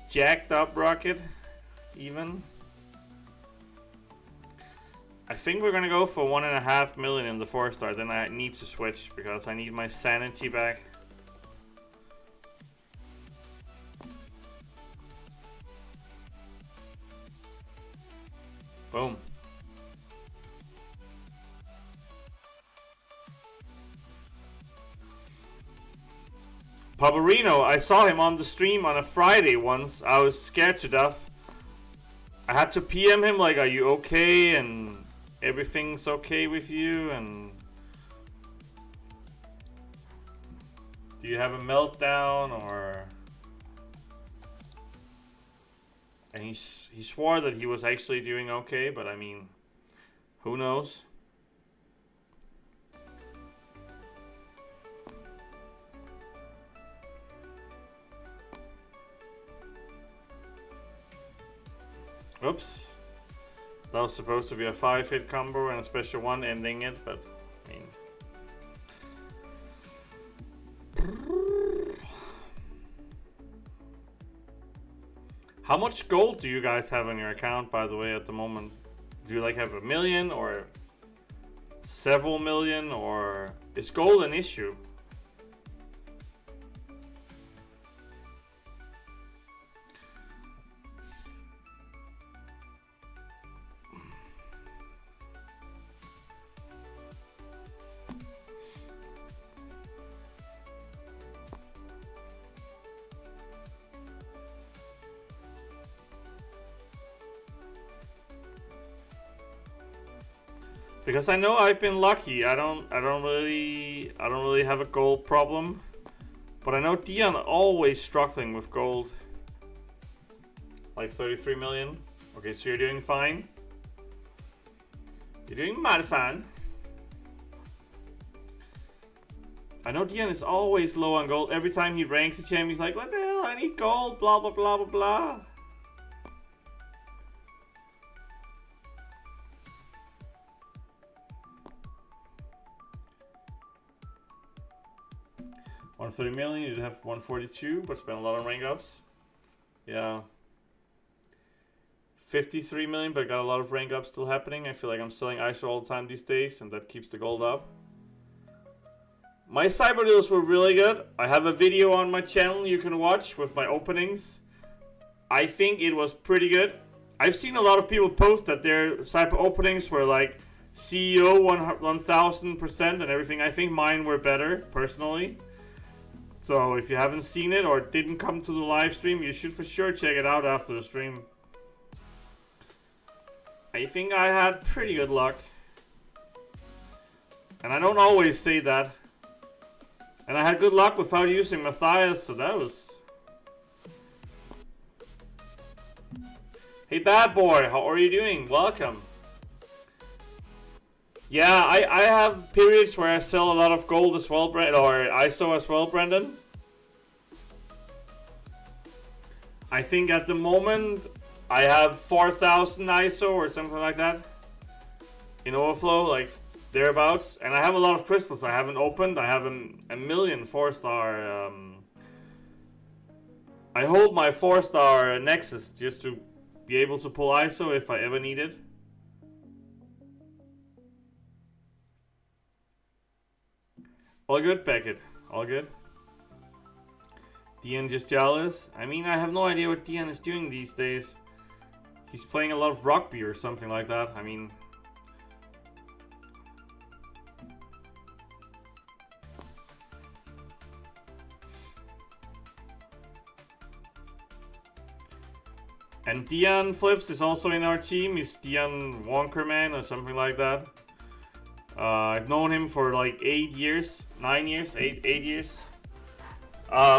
Jacked up rocket, even. I think we're gonna go for 1.5 million in the 4-star. Then I need to switch because I need my sanity back. Boom. Paparino, I saw him on the stream on a Friday once. I was scared to death. I had to PM him like, are you okay? And everything's okay with you? And do you have a meltdown or... And he swore that he was actually doing okay, but I mean, who knows? Oops. That was supposed to be a 5-hit combo and a special one ending it, but I mean. How much gold do you guys have on your account, by the way, at the moment? Do you like have 1 million or several million, or is gold an issue? Because I know I've been lucky. I don't really have a gold problem. But I know Dion always struggling with gold. Like 33 million. Okay, so you're doing fine. You're doing mighty fine. I know Dion is always low on gold. Every time he ranks a champ, he's like, what the hell, I need gold, blah blah blah blah blah. $130 million, you have 142, but spend a lot on rank ups. Yeah. 53 million, but got a lot of rank ups still happening. I feel like I'm selling ISO all the time these days, and that keeps the gold up. My cyber deals were really good. I have a video on my channel you can watch with my openings. I think it was pretty good. I've seen a lot of people post that their cyber openings were like CEO 1000% and everything. I think mine were better, personally. So if you haven't seen it or didn't come to the live stream, you should for sure check it out after the stream. I think I had pretty good luck. And I don't always say that. And I had good luck without using Matthias, so that was... Hey bad boy, how are you doing? Welcome. Yeah, I have periods where I sell a lot of gold as well, or ISO as well, Brendan. I think at the moment I have 4,000 ISO or something like that in overflow, like thereabouts. And I have a lot of crystals I haven't opened. I have a million 4-star. I hold my 4-star Nexus just to be able to pull ISO if I ever need it. All good, Beckett. All good. Dion just jealous. I mean, I have no idea what Dion is doing these days. He's playing a lot of rugby or something like that. I mean... And Dion Flips is also in our team. He's Dion Wonkerman or something like that. I've known him for like 8 years, 9 years, 8 years.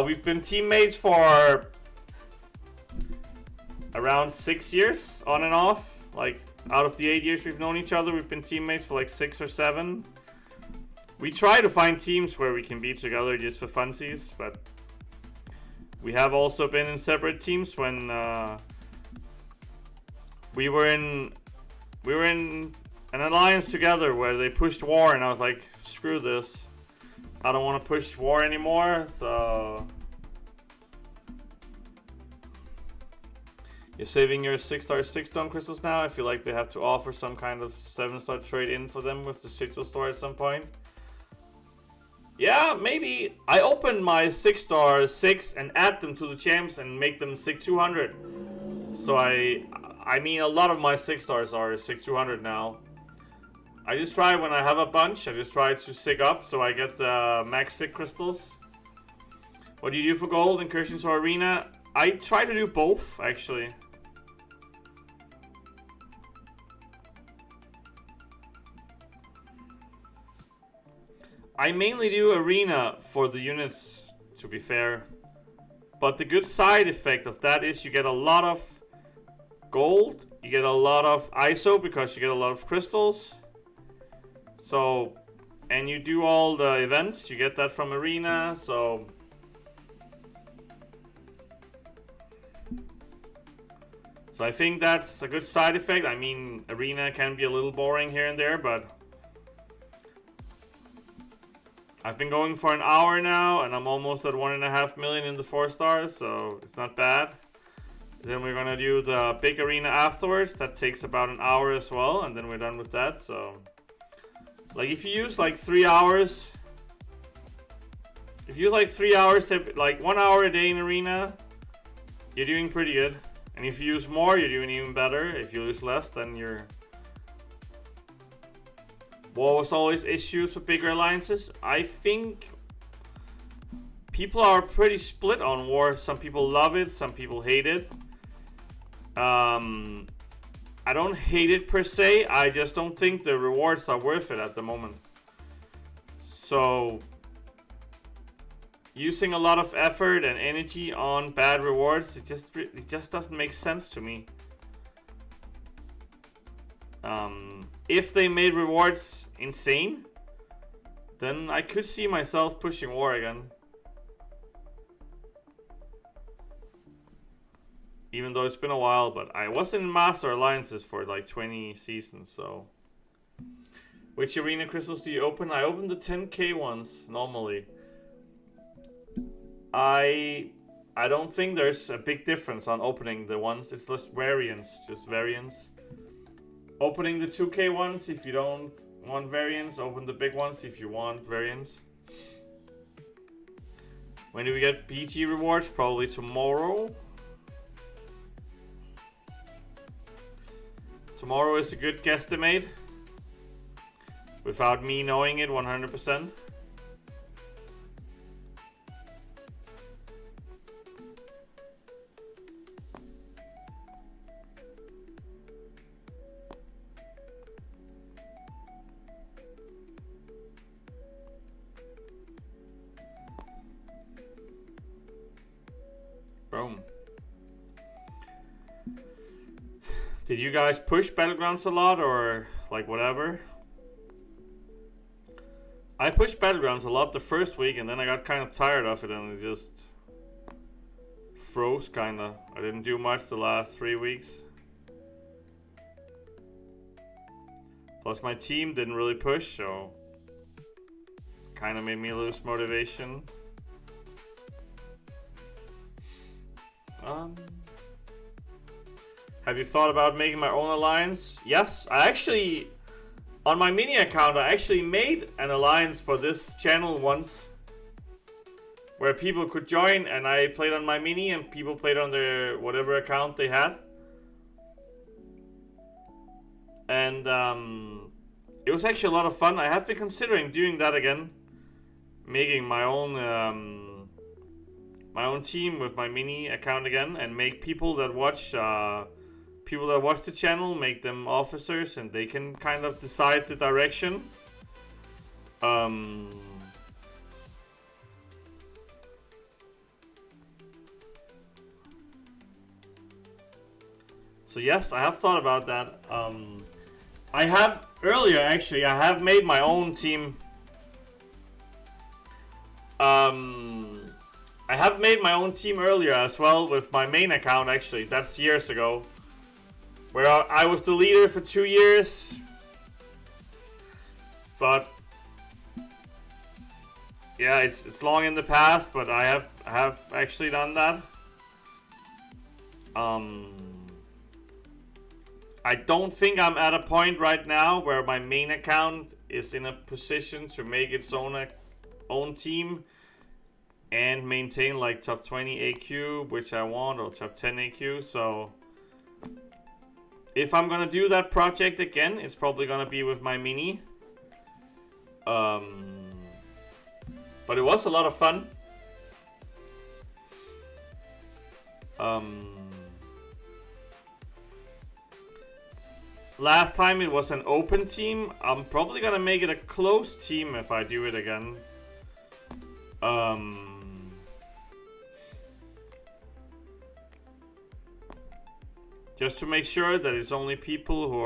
We've been teammates for around 6 years, on and off. Like out of the 8 years we've known each other, we've been teammates for like 6 or 7. We try to find teams where we can be together just for funsies, but we have also been in separate teams when we were in an alliance together where they pushed war, and I was like, screw this. I don't want to push war anymore, so... You're saving your 6-star 6-stone crystals now? I feel like they have to offer some kind of 7-star trade-in for them with the Sigil store at some point. Yeah, maybe. I open my 6-star 6 and add them to the champs and make them 6-200. So I mean, a lot of my 6-stars are 6-200 now. I just try when I have a bunch, I just try to sig up so I get the max sig crystals. What do you do for gold, incursions or arena? I try to do both, actually. I mainly do arena for the units, to be fair. But the good side effect of that is you get a lot of gold, you get a lot of ISO because you get a lot of crystals. So, and you do all the events, you get that from arena, so... So I think that's a good side effect. I mean, arena can be a little boring here and there, but I've been going for an hour now, and I'm almost at 1.5 million in the 4 stars, so it's not bad. Then we're gonna do the big arena afterwards. That takes about an hour as well, and then we're done with that. So, like, if you use like 3 hours, like 1 hour a day in arena, you're doing pretty good. And if you use more, you're doing even better. If you use less, then you're... What was always issues with bigger alliances? I think people are pretty split on war. Some people love it, some people hate it. I don't hate it per se, I just don't think the rewards are worth it at the moment. So, using a lot of effort and energy on bad rewards, it just doesn't make sense to me. If they made rewards insane, then I could see myself pushing war again. Even though it's been a while, but I was in Master Alliances for like 20 seasons, so. Which arena crystals do you open? I open the 10k ones, normally. I don't think there's a big difference on opening the ones. It's just variants, Opening the 2k ones if you don't want variants. Open the big ones if you want variants. When do we get BG rewards? Probably tomorrow. Tomorrow is a good guesstimate. Without me knowing it 100%. Boom. Did you guys push Battlegrounds a lot or like whatever? I pushed Battlegrounds a lot the first week and then I got kind of tired of it and it just froze kinda. I didn't do much the last 3 weeks. Plus my team didn't really push, so kinda made me lose motivation. Have you thought about making my own alliance? Yes, I actually, on my mini account, I actually made an alliance for this channel once. Where people could join and I played on my mini and people played on their whatever account they had. And it was actually a lot of fun. I have been considering doing that again. Making my own team with my mini account again and make people that watch the channel, make them officers and they can kind of decide the direction. So yes, I have thought about that. I have earlier actually, I have made my own team. I have made my own team earlier as well with my main account actually. That's years ago. Where I was the leader for 2 years. But yeah, it's long in the past, but I have actually done that. I don't think I'm at a point right now where my main account is in a position to make its own team and maintain like top 20 AQ, which I want, or top 10 AQ. So if I'm gonna do that project again, it's probably gonna be with my mini. But it was a lot of fun. Last time it was an open team. I'm probably gonna make it a closed team if I do it again. Just to make sure that it's only people who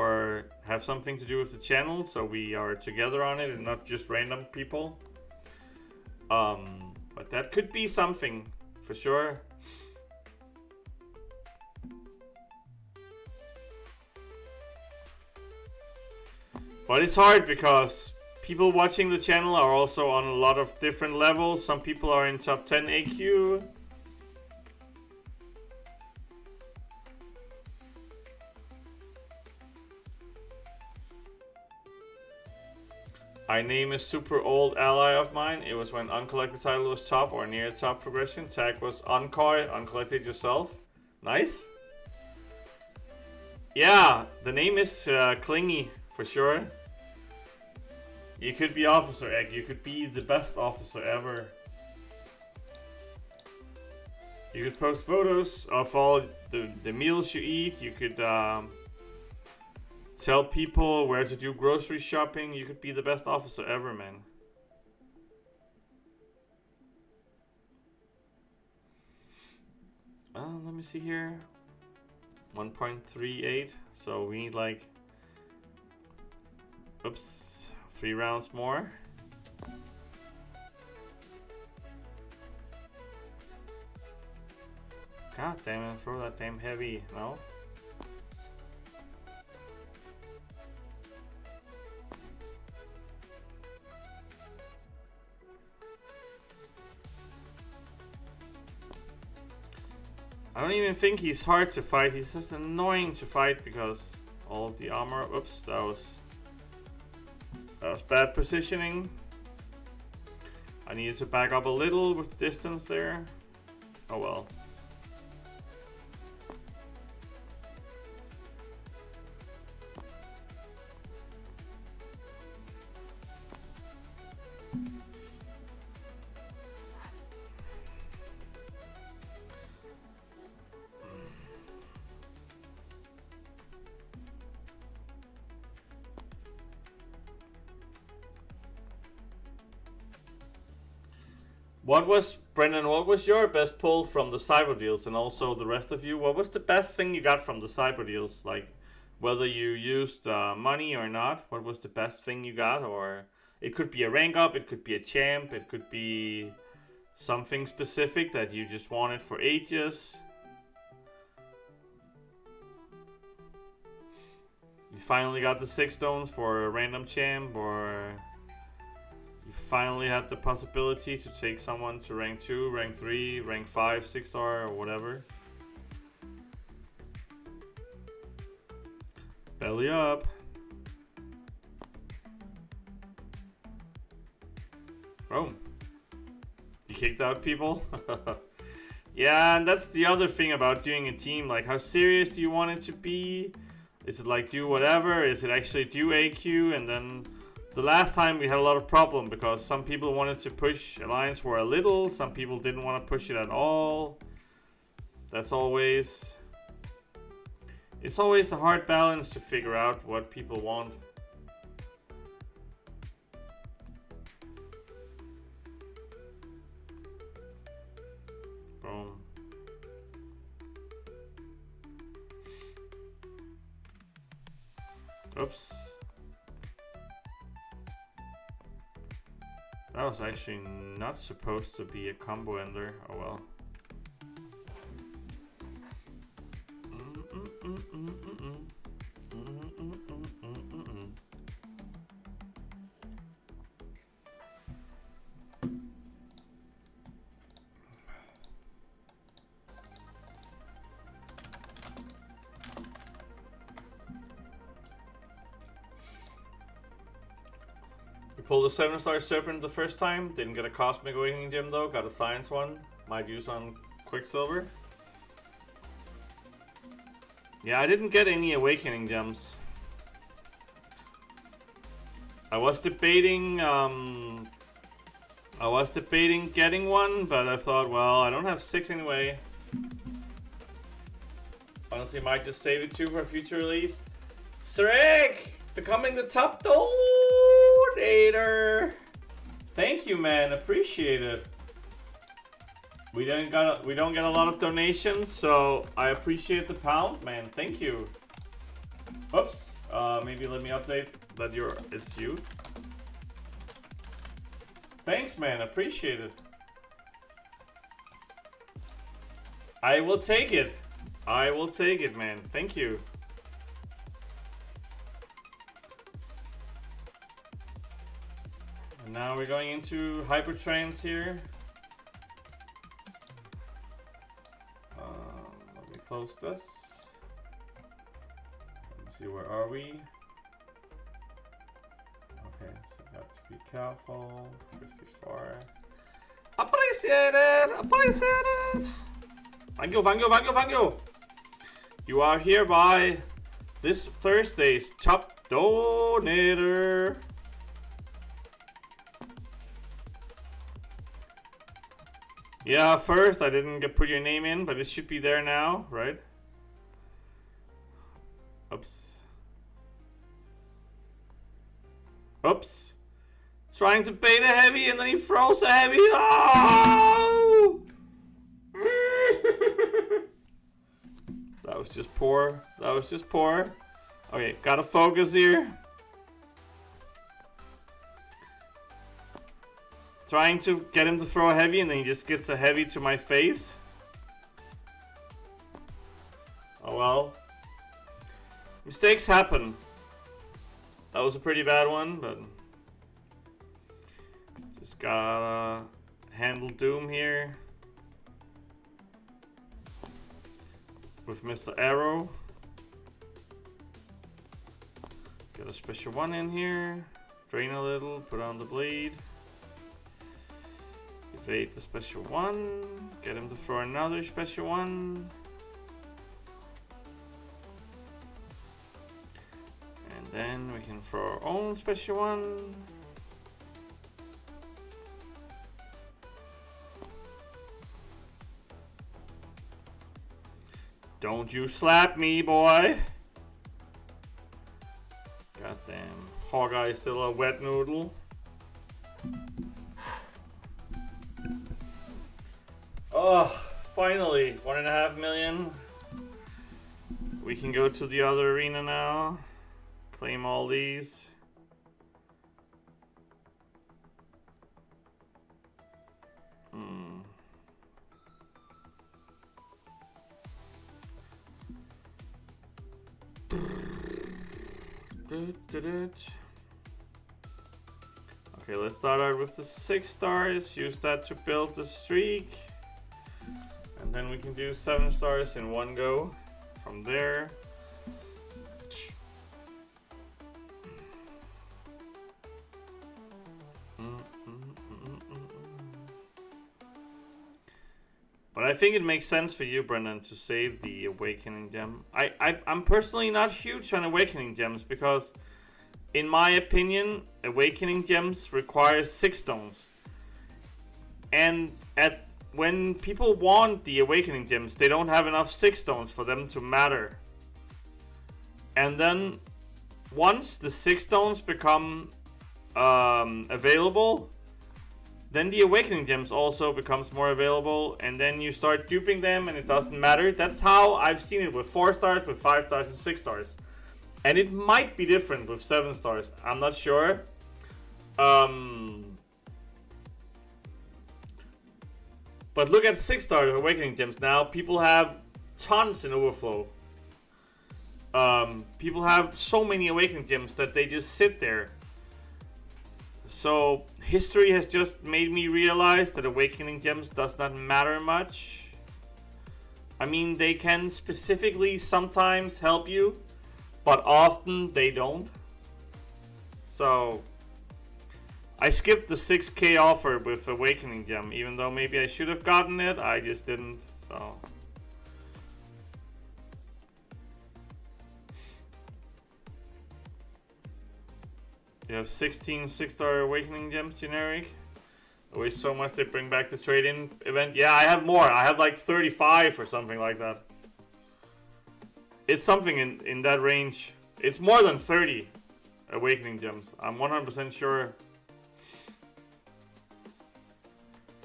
have something to do with the channel, so we are together on it and not just random people. But that could be something for sure. But it's hard because people watching the channel are also on a lot of different levels. Some people are in top 10 AQ. I name a super old ally of mine. It was when uncollected title was top or near top progression. Tag was Uncoy, uncollected yourself. Nice. Yeah, the name is clingy for sure. You could be Officer Egg. You could be the best officer ever. You could post photos of all the meals you eat. You could tell people where to do grocery shopping. You could be the best officer ever, man. Let me see here. 1.38. So we need like, oops, 3 rounds more. God damn it, throw that damn heavy, no? I don't even think he's hard to fight, he's just annoying to fight because all of the armor. Oops, that was bad positioning. I needed to back up a little with distance there. Oh well. What was, Brendan, what was your best pull from the cyber deals, and also the rest of you? What was the best thing you got from the cyber deals? Like, whether you used money or not, what was the best thing you got? Or it could be a rank up, it could be a champ, it could be something specific that you just wanted for ages. You finally got the 6 stones for a random champ, or you finally had the possibility to take someone to rank 2, rank 3, rank 5, 6 star, or whatever. Belly up. Boom. You kicked out people? Yeah, and that's the other thing about doing a team. Like, how serious do you want it to be? Is it like do whatever? Is it actually do AQ? And then the last time we had a lot of problem because some people wanted to push Alliance War a little, some people didn't want to push it at all. That's always... It's always a hard balance to figure out what people want. Boom. Oops. That was actually not supposed to be a combo ender. Oh well. Pulled a 7-star Serpent the first time, didn't get a Cosmic Awakening Gem though, got a Science one, might use on Quicksilver. Yeah, I didn't get any Awakening Gems. I was debating getting one, but I thought, well, I don't have 6 anyway. Honestly, might just save it too for a future release. Srek! Becoming the top donator. Thank you, man. Appreciate it. We don't get a lot of donations, so I appreciate the pound, man. Thank you. Oops. Maybe let me update that it's you. Thanks, man. Appreciate it. I will take it. I will take it, man. Thank you. Now we're going into hyper trance here. Let me close this. Let's see, where are we? Okay, so got to be careful. 54. Appreciate it! Appreciate it! Thank you, thank you, thank you, thank you! You are hereby this Thursday's top donator. Yeah, first I didn't put your name in, but it should be there now, right? Oops. Oops. Trying to bait a heavy and then he throws a heavy. Oh! That was just poor. That was just poor. Okay, gotta focus here. Trying to get him to throw a heavy and then he just gets a heavy to my face. Oh well. Mistakes happen. That was a pretty bad one, but just gotta handle Doom here with Mr. Arrow. Get a special one in here. Drain a little, put on the blade. Evade the special one. Get him to throw another special one. And then we can throw our own special one. Don't you slap me, boy. Goddamn. Hawkeye still a wet noodle. Oh, finally. 1.5 million. We can go to the other arena now. Claim all these. Okay, let's start out with the 6 stars. Use that to build the streak. And then we can do 7 stars in one go from there. But I think it makes sense for you, Brendan, to save the Awakening Gem. I'm personally not huge on Awakening Gems because, in my opinion, Awakening Gems require 6 stones. And when people want the Awakening Gems, they don't have enough 6 stones for them to matter. And then, once the 6 stones become available, then the Awakening Gems also becomes more available, and then you start duping them and it doesn't matter. That's how I've seen it with 4 stars, with 5 stars, and 6 stars. And it might be different with 7 stars. I'm not sure. But look at 6 star Awakening Gems now. People have tons in overflow. People have so many Awakening Gems that they just sit there. So history has just made me realize that Awakening Gems does not matter much. I mean, they can specifically sometimes help you, but often they don't. So I skipped the 6k offer with Awakening Gem, even though maybe I should have gotten it. I just didn't. So you have 16 6-star Awakening Gems generic. I wish so much they bring back the trade-in event. Yeah, I have more. I have like 35 or something like that. It's something in that range. It's more than 30 Awakening Gems. I'm 100% sure.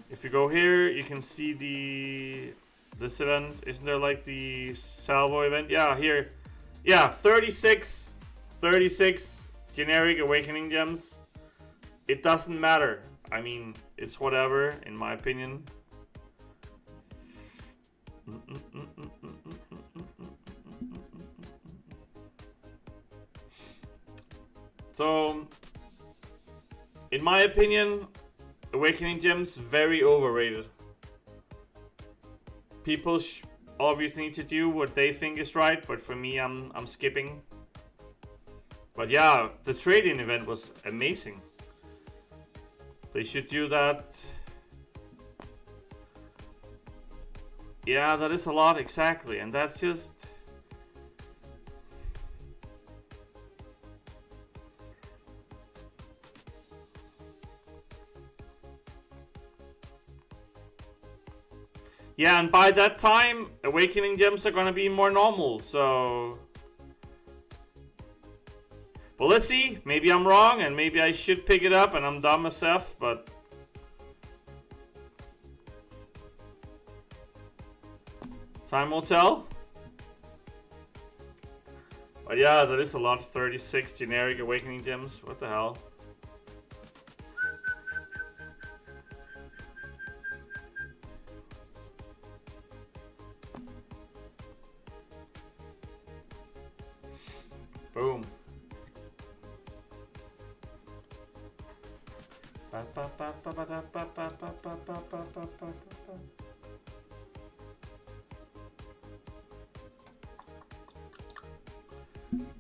If you go here, you can see this event. Isn't there like the Salvo event? Yeah, here. Yeah, 36 generic Awakening Gems. It doesn't matter. I mean, it's whatever, in my opinion. So, In my opinion, Awakening Gems very overrated. People obviously need to do what they think is right, but for me, I'm skipping. But yeah, the trade-in event was amazing. They should do that. Yeah, that is a lot exactly, and that's just. Yeah, and by that time, Awakening Gems are gonna be more normal, so. Well, let's see. Maybe I'm wrong, and maybe I should pick it up, and I'm dumb as F, but. Time will tell. But yeah, that is a lot. 36 generic Awakening Gems. What the hell? Boom.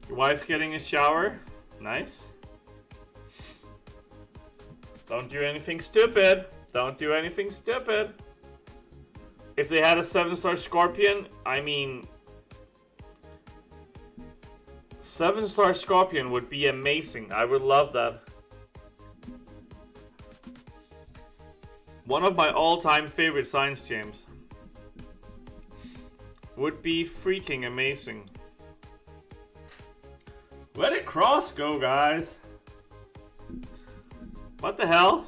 Your wife getting a shower? Nice. Don't do anything stupid. Don't do anything stupid. If they had a 7-star Scorpion, I mean... 7-star Scorpion would be amazing. I would love that. One of my all-time favorite science gems. Would be freaking amazing. Where did Cross go, guys? What the hell?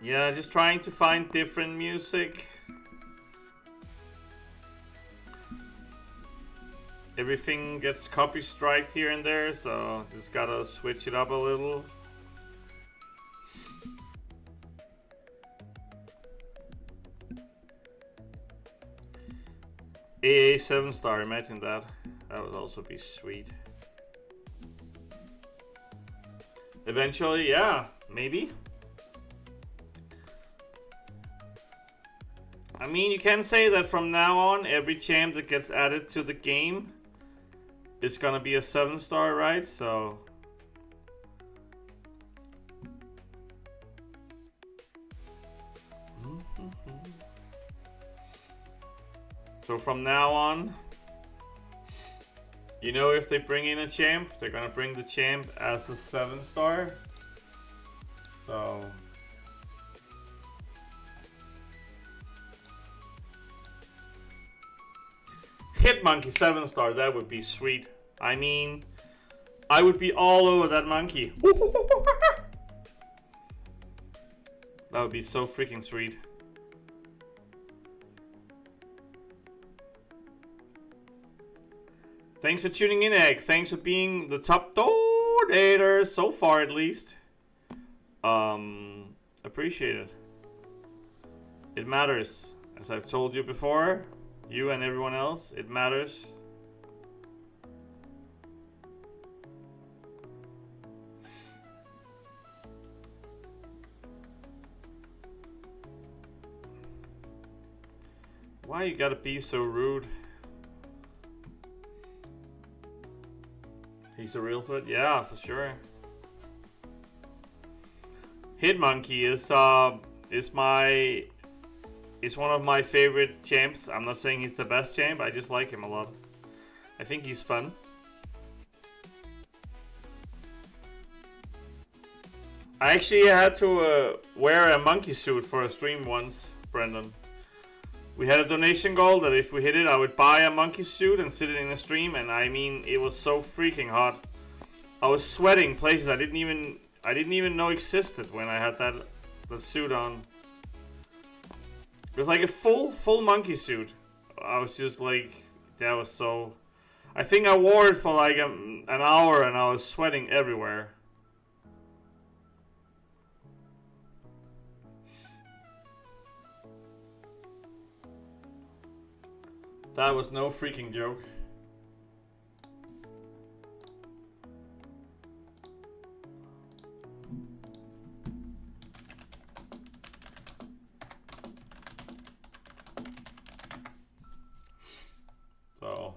Yeah, just trying to find different music. Everything gets copy striked here and there, so just gotta switch it up a little. AA 7-star, imagine that. That would also be sweet. Eventually, yeah, maybe. I mean, you can say that from now on, every champ that gets added to the game is gonna be a 7-star, right? So... So from now on, you know, if they bring in a champ, they're gonna bring the champ as a 7-star. So... Hit Monkey 7-star, that would be sweet. I mean, I would be all over that monkey. That would be so freaking sweet. Thanks for tuning in, Egg. Thanks for being the top donator so far, at least. Appreciate it. It matters. As I've told you before, you and everyone else, it matters. Why you gotta be so rude? He's a real threat? Yeah, for sure. Hitmonkey is one of my favorite champs. I'm not saying he's the best champ, I just like him a lot. I think he's fun. I actually had to wear a monkey suit for a stream once, Brendan. We had a donation goal that if we hit it, I would buy a monkey suit and sit it in a stream, and I mean, it was so freaking hot. I was sweating places I didn't even know existed when I had the suit on. It was like a full monkey suit. I was just like, that was so... I think I wore it for like an hour and I was sweating everywhere. That was no freaking joke. So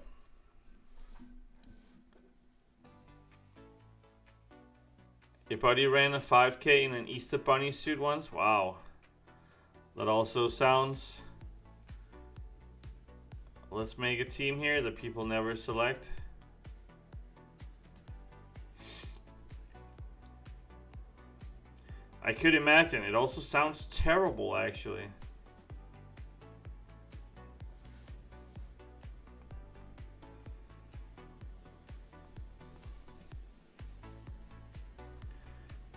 your buddy ran a 5K in an Easter Bunny suit once? Wow. That also sounds... Let's make a team here that people never select. I could imagine. It also sounds terrible, actually.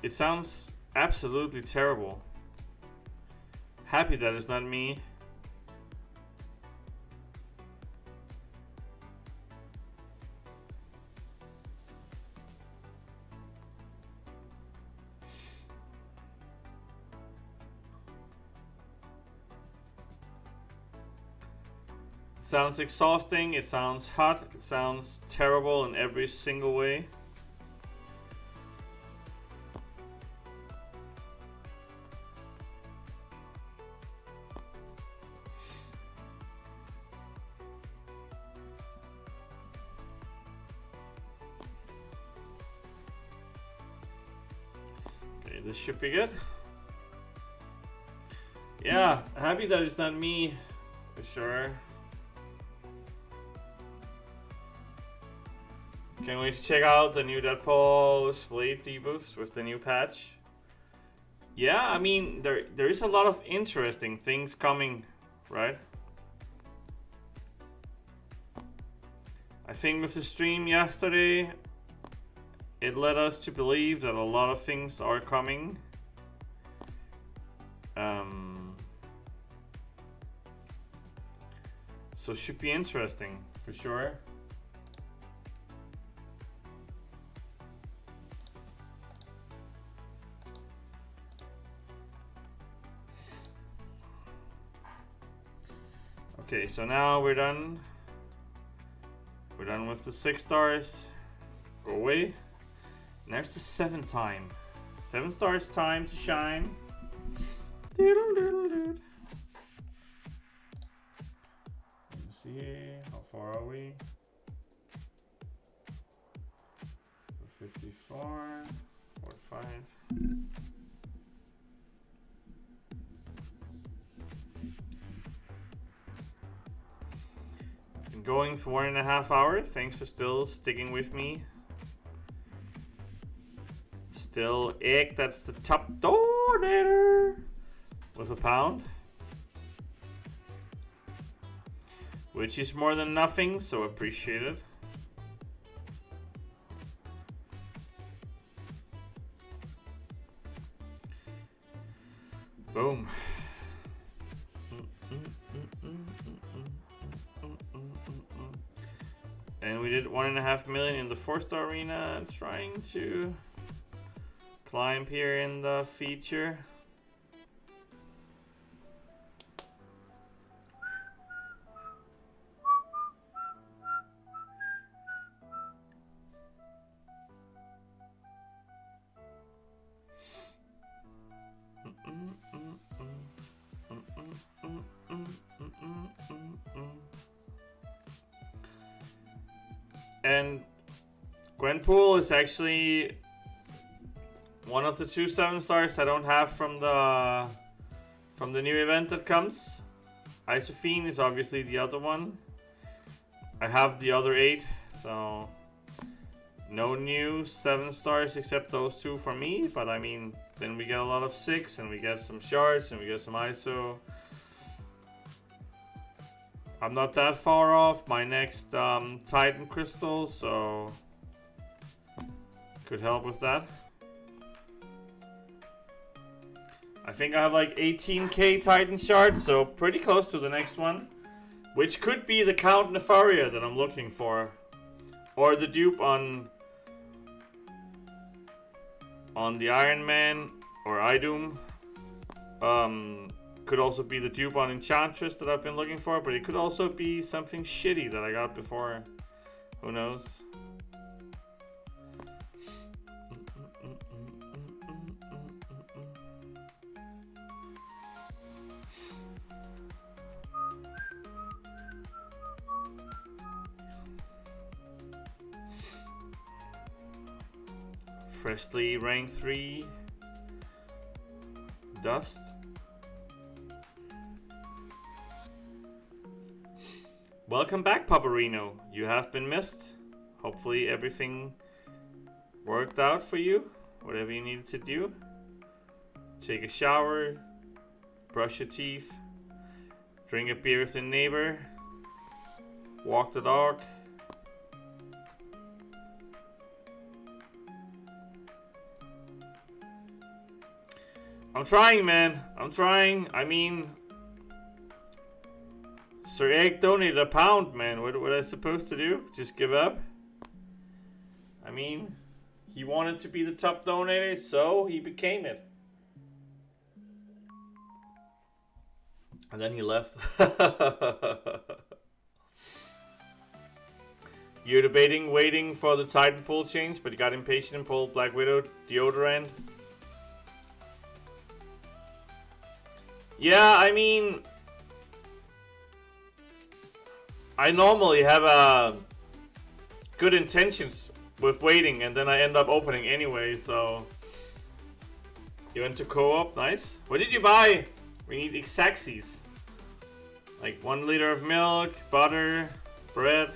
It sounds absolutely terrible. Happy that it's not me. Sounds exhausting, it sounds hot, it sounds terrible in every single way. Okay, this should be good. Yeah, happy that it's not me, for sure. Can't wait to check out the new Deadpool Blade debuffs with the new patch. Yeah, I mean, there is a lot of interesting things coming, right? I think with the stream yesterday, it led us to believe that a lot of things are coming. So it should be interesting, for sure. Okay, so now we're done. We're done with the 6 stars. Go away. And there's the 7 time. 7 stars time to shine. Doodle doodle doodle. Let's see, how far are we? 54, 45. Going for 1.5 hours. Thanks for still sticking with me. Still Egg, that's the top donator with £1, which is more than nothing, so appreciate it. Boom. And we did 1.5 million in the 4-star arena, trying to climb here in the feature. And Gwenpool is actually one of the 2 7-stars I don't have from the new event that comes. Isophene is obviously the other one. I have the other 8, so no new 7 stars except those 2 for me. But I mean, then we get a lot of 6, and we get some shards, and we get some ISO. I'm not that far off my next Titan crystal, so could help with that. I think I have like 18k Titan shards, so pretty close to the next one, which could be the Count Nefaria that I'm looking for, or the dupe on the Iron Man or Idum. could also be the dupe on Enchantress that I've been looking for, but it could also be something shitty that I got before. Who knows? Freshly rank 3 Dust. Welcome back, Paparino. You have been missed. Hopefully everything worked out for you. Whatever you needed to do. Take a shower. Brush your teeth. Drink a beer with the neighbor. Walk the dog. I'm trying, man. I'm trying. I mean, Sir Egg donated £1, man. What was I supposed to do? Just give up? I mean, he wanted to be the top donator, so he became it. And then he left. You're debating waiting for the Titanpool change, but you got impatient and pulled Black Widow deodorant. Yeah, I mean, I normally have good intentions with waiting, and then I end up opening anyway, so. You went to co-op, nice. What did you buy? We need exactsies. Like 1 liter of milk, butter, bread.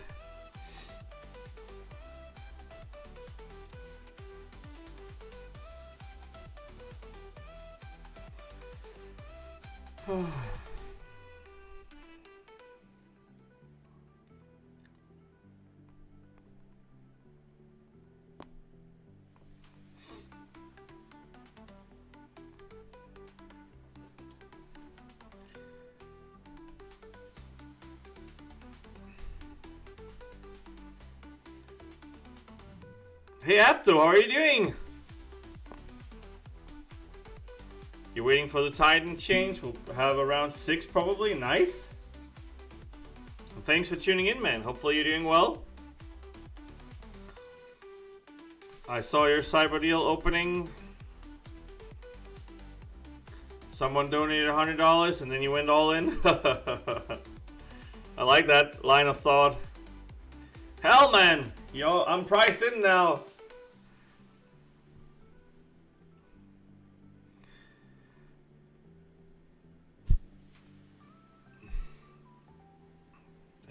Hey Apto, how are you doing? You're waiting for the Titan change. We'll have around 6 probably. Nice. Well, thanks for tuning in, man. Hopefully you're doing well. I saw your cyber deal opening. Someone donated $100 and then you went all in. I like that line of thought. Hell, man. Yo, I'm priced in now.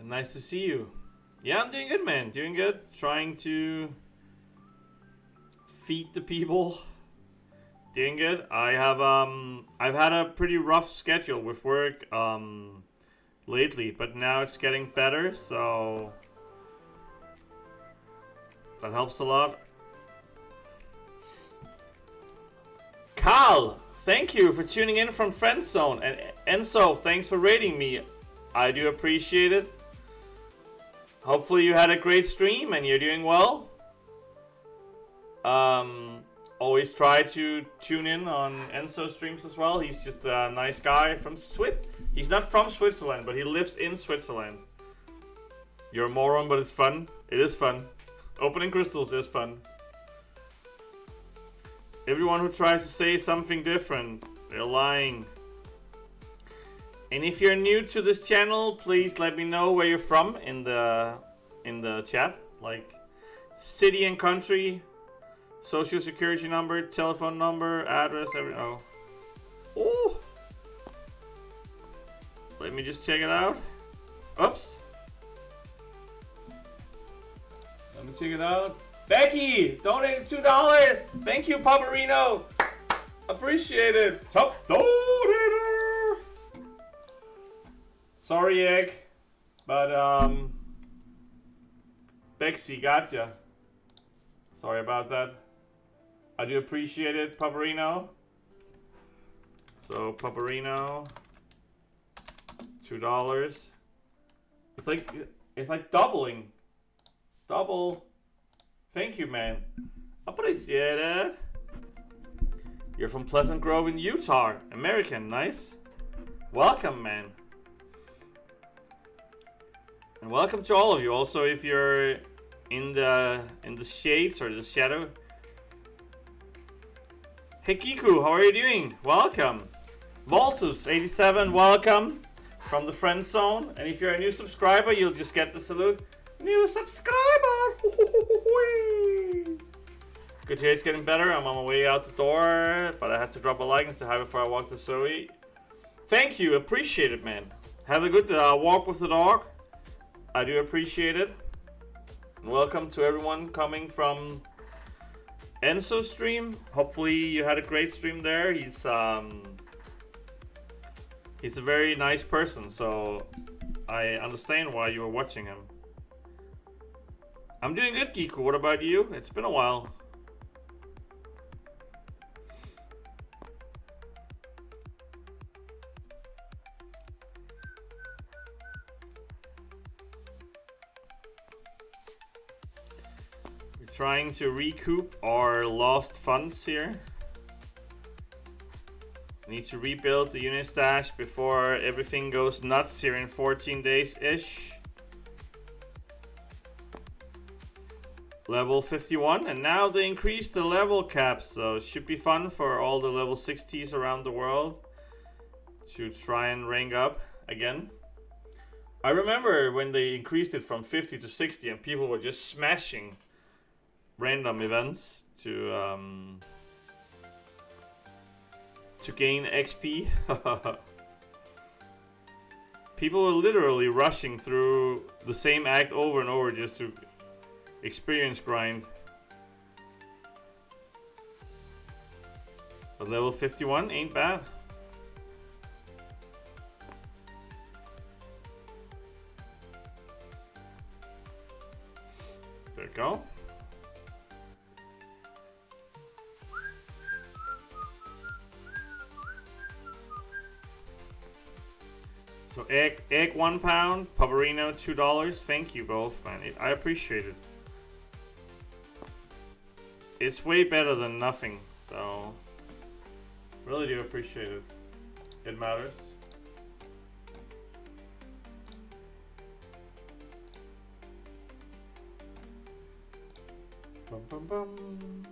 Nice to see you. Yeah, I'm doing good, man. Doing good. Trying to feed the people. Doing good. I have I've had a pretty rough schedule with work lately, but now it's getting better, so that helps a lot. Carl, thank you for tuning in from Friend Zone, and Enzo, thanks for rating me. I do appreciate it. Hopefully you had a great stream and you're doing well. Always try to tune in on Enzo streams as well. He's just a nice guy from He's not from Switzerland, but he lives in Switzerland. You're a moron, but it's fun. It is fun. Opening crystals is fun. Everyone who tries to say something different, they're lying. And if you're new to this channel, please let me know where you're from in the chat, like city and country, social security number, telephone number, address, everything. Oh, let me just check it out. Oops. Let me check it out. Becky donated $2. Thank you, Paparino. Appreciate it. Top donator. Sorry, Egg, but Bexy, gotcha. Sorry about that. I do appreciate it, Paparino. So Paparino, $2. It's like doubling. Double. Thank you, man. Appreciate it. You're from Pleasant Grove in Utah. American, nice. Welcome, man. And welcome to all of you. Also, if you're in the shades or the shadow. Hey Kiku, how are you doing? Welcome. Voltus87, welcome from the friend zone. And if you're a new subscriber, you'll just get the salute. New subscriber! Good to hear it's getting better. I'm on my way out the door, but I had to drop a like and say hi before I walk to Zoe. Thank you, appreciate it, man. Have a good walk with the dog. I do appreciate it. And welcome to everyone coming from Enzo's stream. Hopefully you had a great stream there. He's a very nice person, so I understand why you were watching him. I'm doing good, Giku. What about you? It's been a while. We're trying to recoup our lost funds here. Need to rebuild the unit stash before everything goes nuts here in 14 days-ish. Level 51, and now they increased the level cap, so it should be fun for all the level 60s around the world to try and rank up again. I remember when they increased it from 50 to 60 and people were just smashing random events to gain XP. People were literally rushing through the same act over and over just to experience grind. But level 51 ain't bad. There you go. So egg £1, Pavarino $2. Thank you both, man. I appreciate it. It's way better than nothing, so really do appreciate it. It matters. Bum, bum, bum.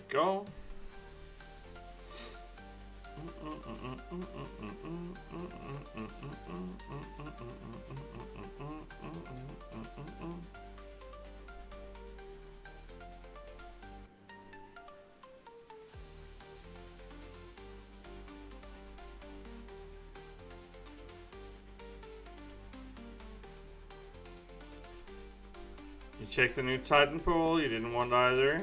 Go. You checked the new Titan pool, you didn't want either.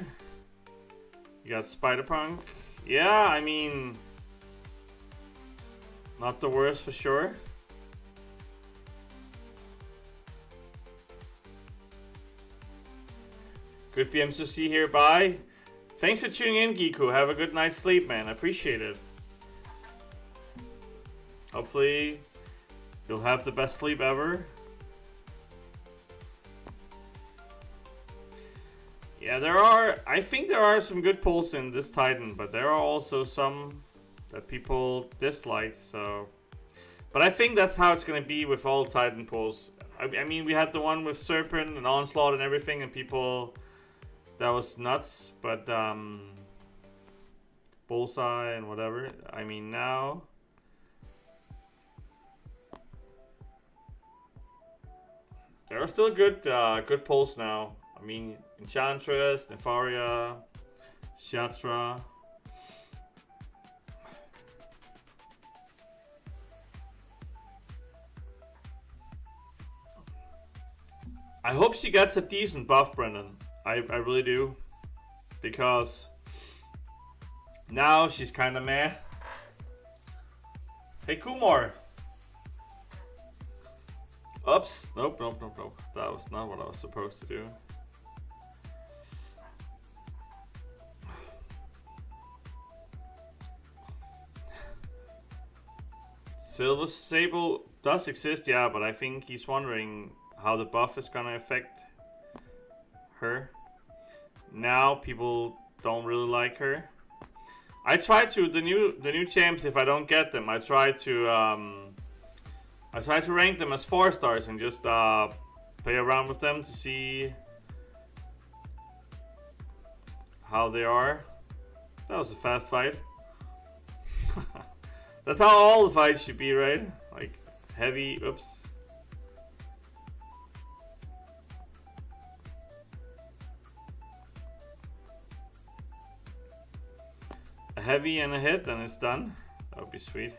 You got Spider-Punk. Yeah, I mean, not the worst for sure. Good BMCC here, bye. Thanks for tuning in, Giku. Have a good night's sleep, man. I appreciate it. Hopefully, you'll have the best sleep ever. Yeah, I think there are some good pulls in this Titan, but there are also some that people dislike, so. But I think that's how it's going to be with all Titan pulls. I mean, we had the one with Serpent and Onslaught and everything, and people, that was nuts, but Bullseye and whatever. I mean, now. There are still good pulls now. I mean, Enchantress, Nefaria, Shatra. I hope she gets a decent buff, Brendan. I really do. Because now she's kind of meh. Hey, Kumar. Oops. Nope. That was not what I was supposed to do. Silver Sable does exist, yeah, but I think he's wondering how the buff is gonna affect her. Now people don't really like her. I try to the new champs. If I don't get them, I try to rank them as 4 stars and just play around with them to see how they are. That was a fast fight. That's how all the fights should be, right? Like heavy. Oops. A heavy and a hit, and it's done. That would be sweet.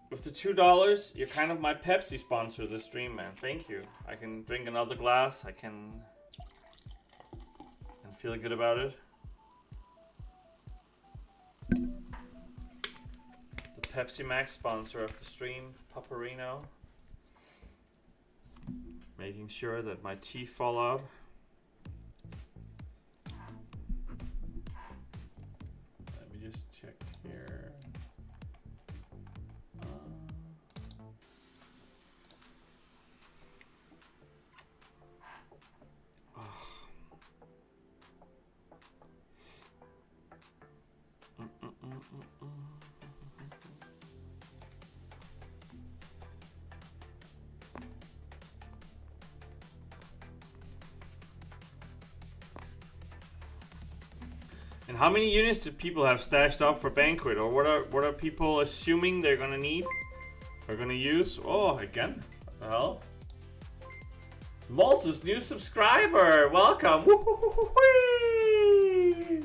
With the $2, you're kind of my Pepsi sponsor this stream, man. Thank you. I can drink another glass. I can feel good about it. The Pepsi Max sponsor of the stream, Paparino. Making sure that my teeth fall out. Let me just check here. And how many units do people have stashed up for Banquet, or what are people assuming they're gonna need? They're gonna use? Oh, again? What the hell? Voltus, new subscriber! Welcome! Woo-hoo-hoo-hoo-hoo!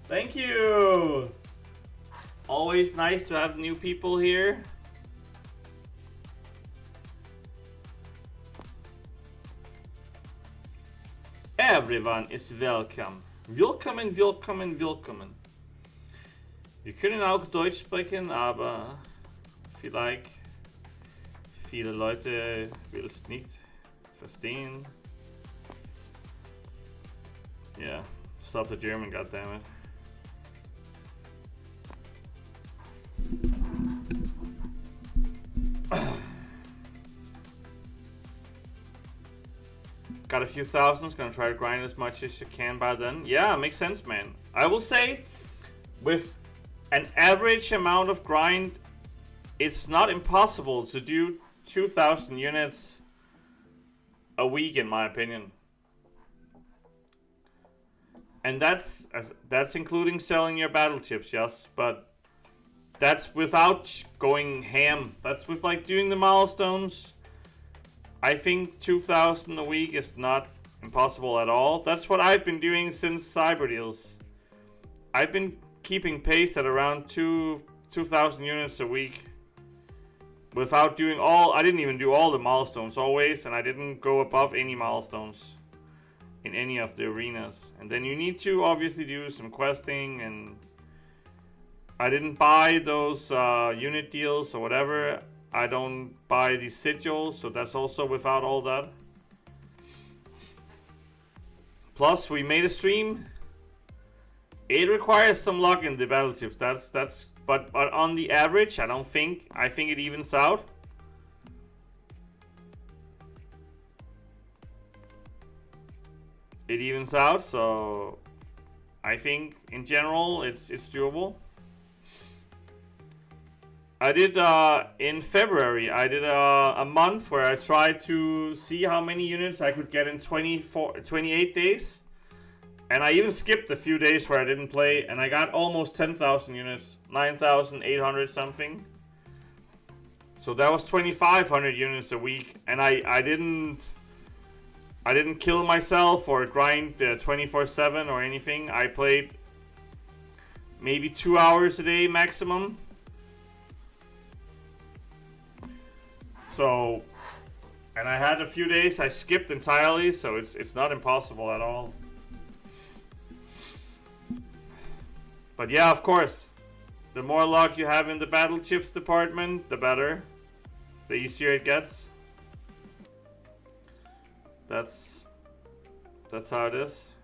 Thank you! Always nice to have new people here. Everyone is welcome. Willkommen, willkommen, willkommen. Wir können auch Deutsch sprechen, aber vielleicht viele Leute will es nicht verstehen. Yeah, stop the German, goddammit. Got a few thousands, gonna try to grind as much as you can by then. Yeah, makes sense, man. I will say, with an average amount of grind, it's not impossible to do 2,000 units a week, in my opinion. And that's including selling your battle chips, yes, but that's without going ham. That's with like doing the milestones. I think 2,000 a week is not impossible at all. That's what I've been doing since Cyber Deals. I've been keeping pace at around 2,000 units a week without doing all. I didn't even do all the milestones always, and I didn't go above any milestones in any of the arenas. And then you need to obviously do some questing, and I didn't buy those unit deals or whatever. I don't buy these sigils, so that's also without all that. Plus, we made a stream. It requires some luck in the battle chips. But on the average, I think it evens out. It evens out, so I think in general it's doable. I did in February. I did a month where I tried to see how many units I could get in 28 days, and I even skipped a few days where I didn't play, and I got almost 10,000 units, 9,800 something. So that was 2,500 units a week, and I didn't kill myself or grind 24/7 or anything. I played maybe 2 hours a day maximum. So, and I had a few days I skipped entirely, so it's not impossible at all. But yeah, of course, The more luck you have in the battle chips department, the better. The easier it gets. That's how it is.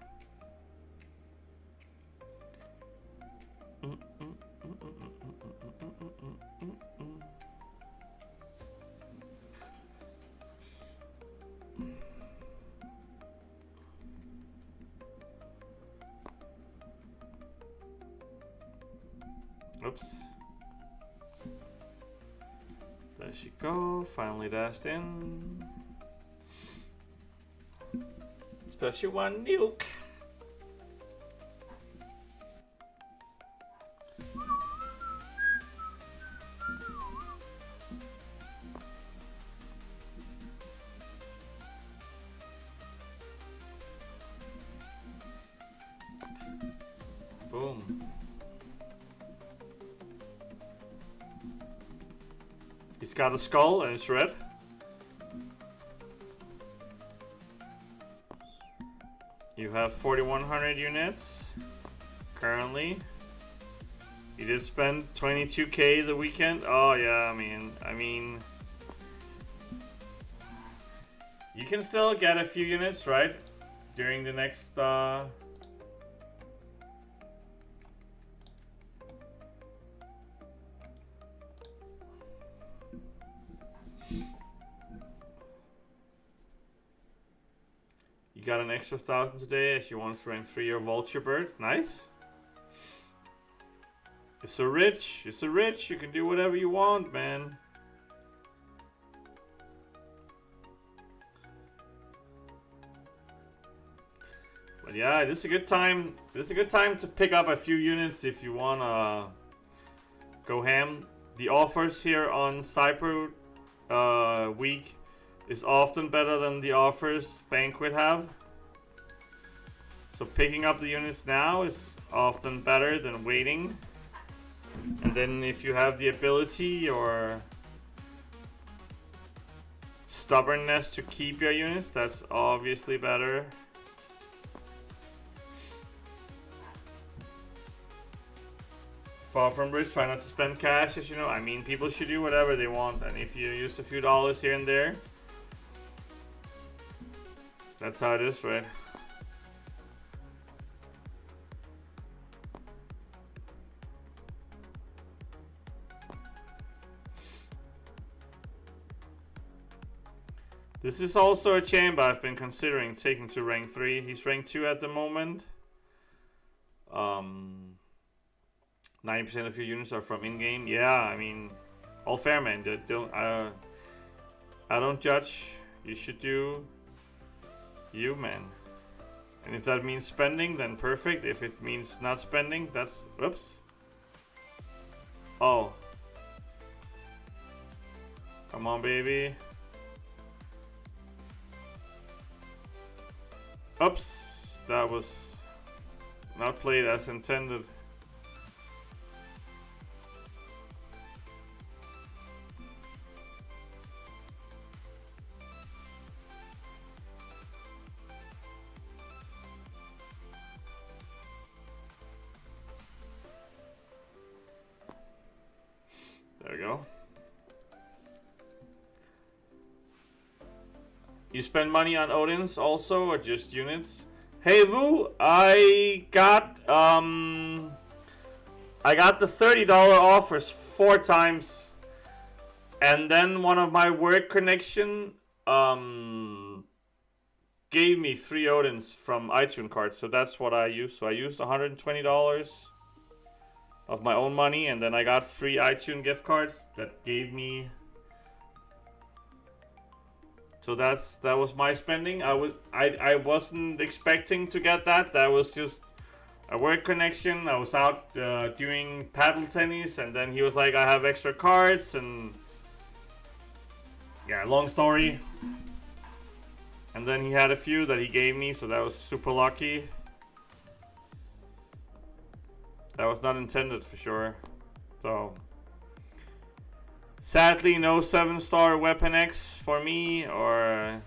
Oops. There she go. Finally dashed in. Special one nuke. Boom. He's got a skull and it's red. You have 4,100 units currently. You did spend 22k the weekend. Oh yeah, I mean, you can still get a few units, right? During the next You got an extra 1,000 today as you want to rank 3 your vulture bird. Nice. You're so rich. You're so rich. You can do whatever you want, man. But yeah, this is a good time. This is a good time to pick up a few units if you wanna go ham. The offers here on Cyber week is often better than the offers Banquet have. So picking up the units now is often better than waiting. And then if you have the ability or stubbornness to keep your units, that's obviously better. Far from rich, try not to spend cash, as you know. I mean, people should do whatever they want, and if you use a few dollars here and there, that's how it is, right? This is also a chamber I've been considering taking to rank 3. He's rank 2 at the moment. 90% of your units are from in-game. Yeah, I mean, all fair, man. I don't judge. You should do you, man. And if that means spending, then perfect. If it means not spending, that's... Whoops. Oh. Come on, baby. Oops. That was not played as intended. There we go. You spend money on Odins also, or just units? Hey Vu, I got the $30 offers 4 times, and then one of my work connection gave me 3 Odins from iTunes cards, so that's what I used. So I used $120 of my own money, and then I got free iTunes gift cards that gave me. So that was my spending. I wasn't expecting to get that. That was just a work connection. I was out doing paddle tennis, and then he was like, "I have extra cards," and yeah, long story. And then he had a few that he gave me, so that was super lucky. That was not intended for sure. So sadly, no 7-star Weapon X for me, or...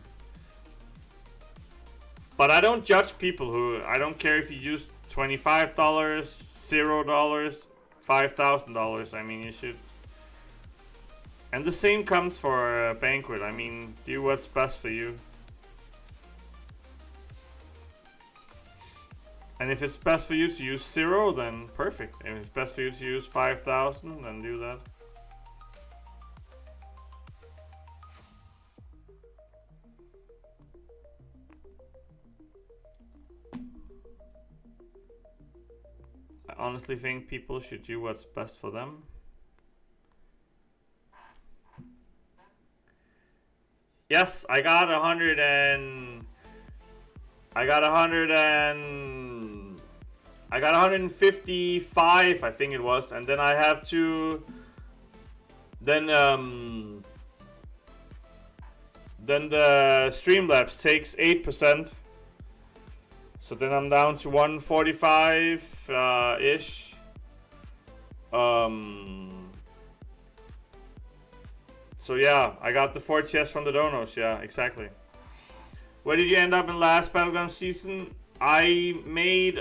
But I don't judge people who... I don't care if you use $25, $0, $5,000. I mean, you should. And the same comes for Banquet. I mean, do what's best for you. And if it's best for you to use 0, then perfect. If it's best for you to use 5,000, then do that. I honestly think people should do what's best for them. Yes, I got 155, I think it was, and then I have to then the Streamlabs takes 8%. So then I'm down to 145 ish. So yeah, I got the 4 chests from the donos. Yeah, exactly. Where did you end up in last Battleground season? I made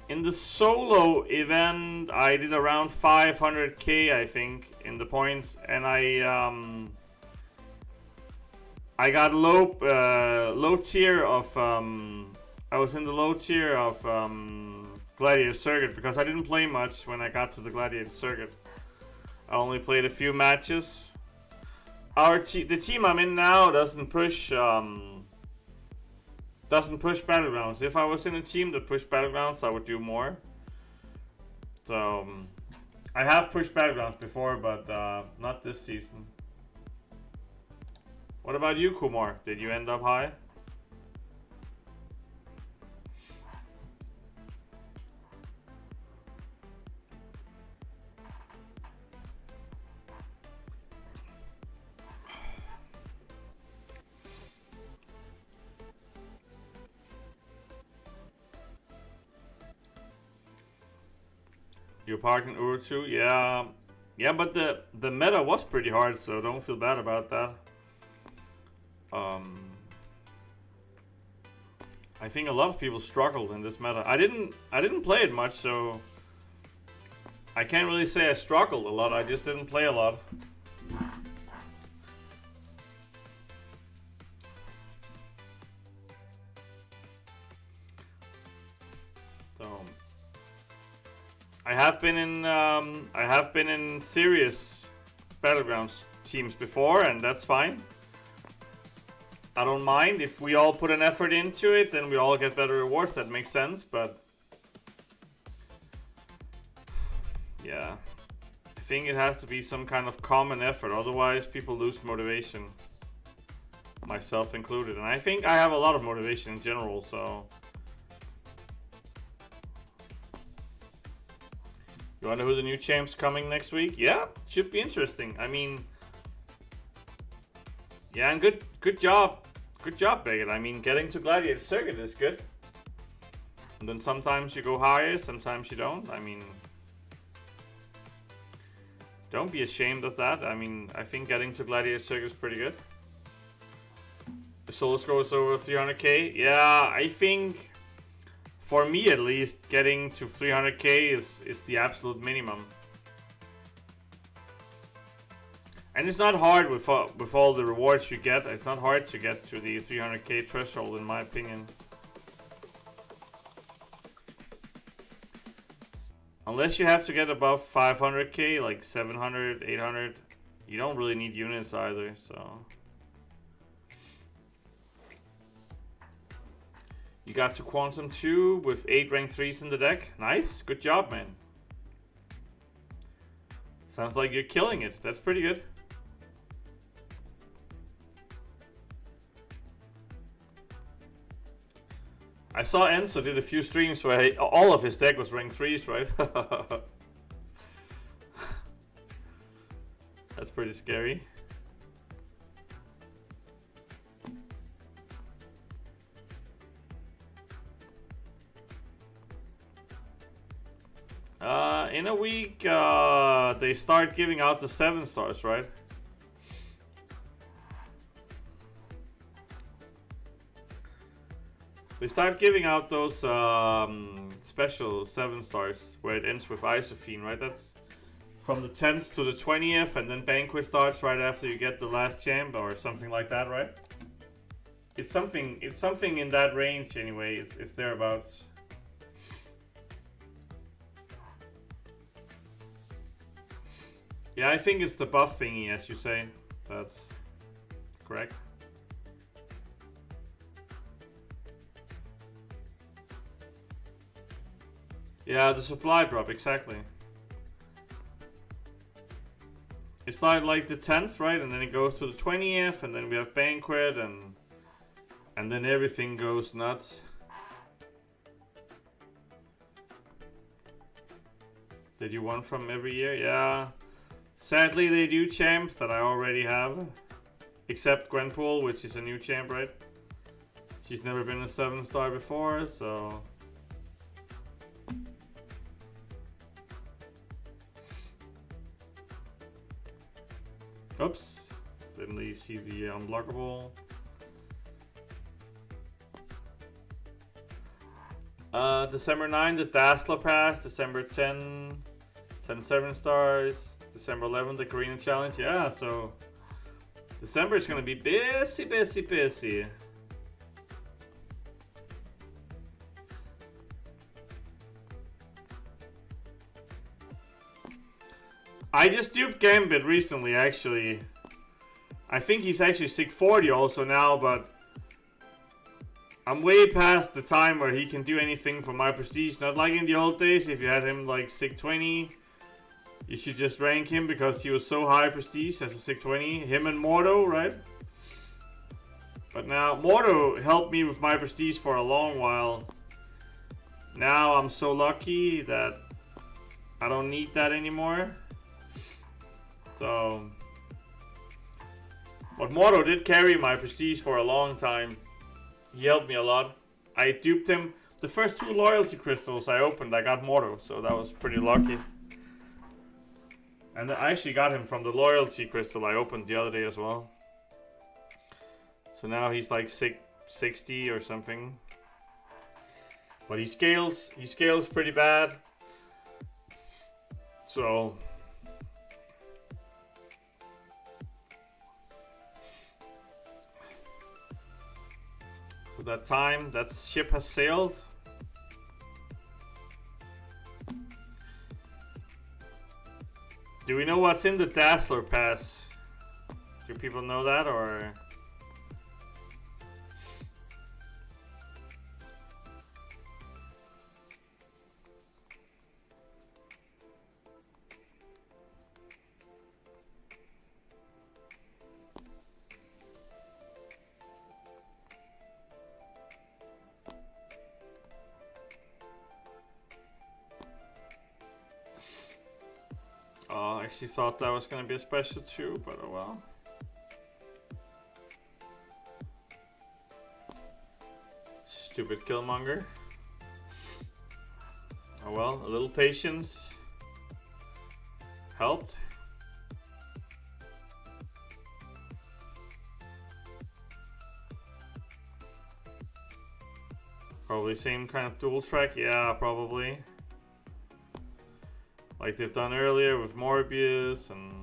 in the solo event I did around 500k, I think, in the points, and I got low tier of I was in the low tier of Gladiator Circuit because I didn't play much when I got to the Gladiator Circuit. I only played a few matches. The team I'm in now doesn't push Battlegrounds. If I was in a team that pushed Battlegrounds, I would do more. So I have pushed Battlegrounds before, but not this season. What about you, Kumar? Did you end up high? You parked in Uru too? Yeah. Yeah, but the meta was pretty hard, so don't feel bad about that. I think a lot of people struggled in this meta. I didn't play it much, so I can't really say I struggled a lot. I just didn't play a lot. So I have been in serious Battlegrounds teams before, and that's fine. I don't mind. If we all put an effort into it, then we all get better rewards. That makes sense, but yeah, I think it has to be some kind of common effort. Otherwise, people lose motivation, myself included. And I think I have a lot of motivation in general, so. You wonder who the new champ's coming next week? Yeah, should be interesting. I mean, yeah, and good job. Good job, Beckett. I mean, getting to Gladiator Circuit is good. And then sometimes you go higher, sometimes you don't. I mean, don't be ashamed of that. I mean, I think getting to Gladiator Circuit is pretty good. The solo score is over 300k. Yeah, I think, for me at least, getting to 300k is the absolute minimum. And it's not hard with all the rewards you get. It's not hard to get to the 300k threshold, in my opinion. Unless you have to get above 500k, like 700, 800, you don't really need units either, so. You got to Quantum 2 with 8 rank 3s in the deck. Nice, good job, man. Sounds like you're killing it. That's pretty good. I saw Enzo did a few streams where all of his deck was rank 3s, right? That's pretty scary. In a week, they start giving out the 7 stars, right? They start giving out those special 7 stars where it ends with Isophene, right? That's from the 10th to the 20th, and then Banquet starts right after you get the last champ or something like that, right? It's something in that range anyway. It's thereabouts. Yeah, I think it's the buff thingy, as you say. That's correct. Yeah, the supply drop, exactly. It's like the 10th, right? And then it goes to the 20th, and then we have Banquet, and then everything goes nuts. Did you want from every year? Yeah. Sadly, they do champs that I already have. Except Gwenpool, which is a new champ, right? She's never been a 7 star before, so... Oops. Didn't you see the unblockable? December 9, the Dazzler Pass. December 10, 7 stars. December 11, the Korean Challenge. Yeah, so December is gonna be busy. I just duped Gambit recently, actually. I think he's actually 640 also now, but I'm way past the time where he can do anything for my prestige. Not like in the old days, if you had him like 620, you should just rank him because he was so high prestige as a 620. Him and Mordo, right? But now, Mordo helped me with my prestige for a long while. Now I'm so lucky that I don't need that anymore. So, but Mordo did carry my prestige for a long time. He helped me a lot. I duped him. The first 2 loyalty crystals I opened, I got Mordo, so that was pretty lucky. And I actually got him from the loyalty crystal I opened the other day as well. So now he's like 660 or something. But he scales pretty bad. So that time, that ship has sailed. Do we know what's in the Dazzler Pass? Do people know that, or? Oh, I actually thought that was gonna be a special too, but oh well. Stupid Killmonger. Oh well, a little patience helped. Probably same kind of dual track, yeah, probably. Like they've done earlier with Morbius and...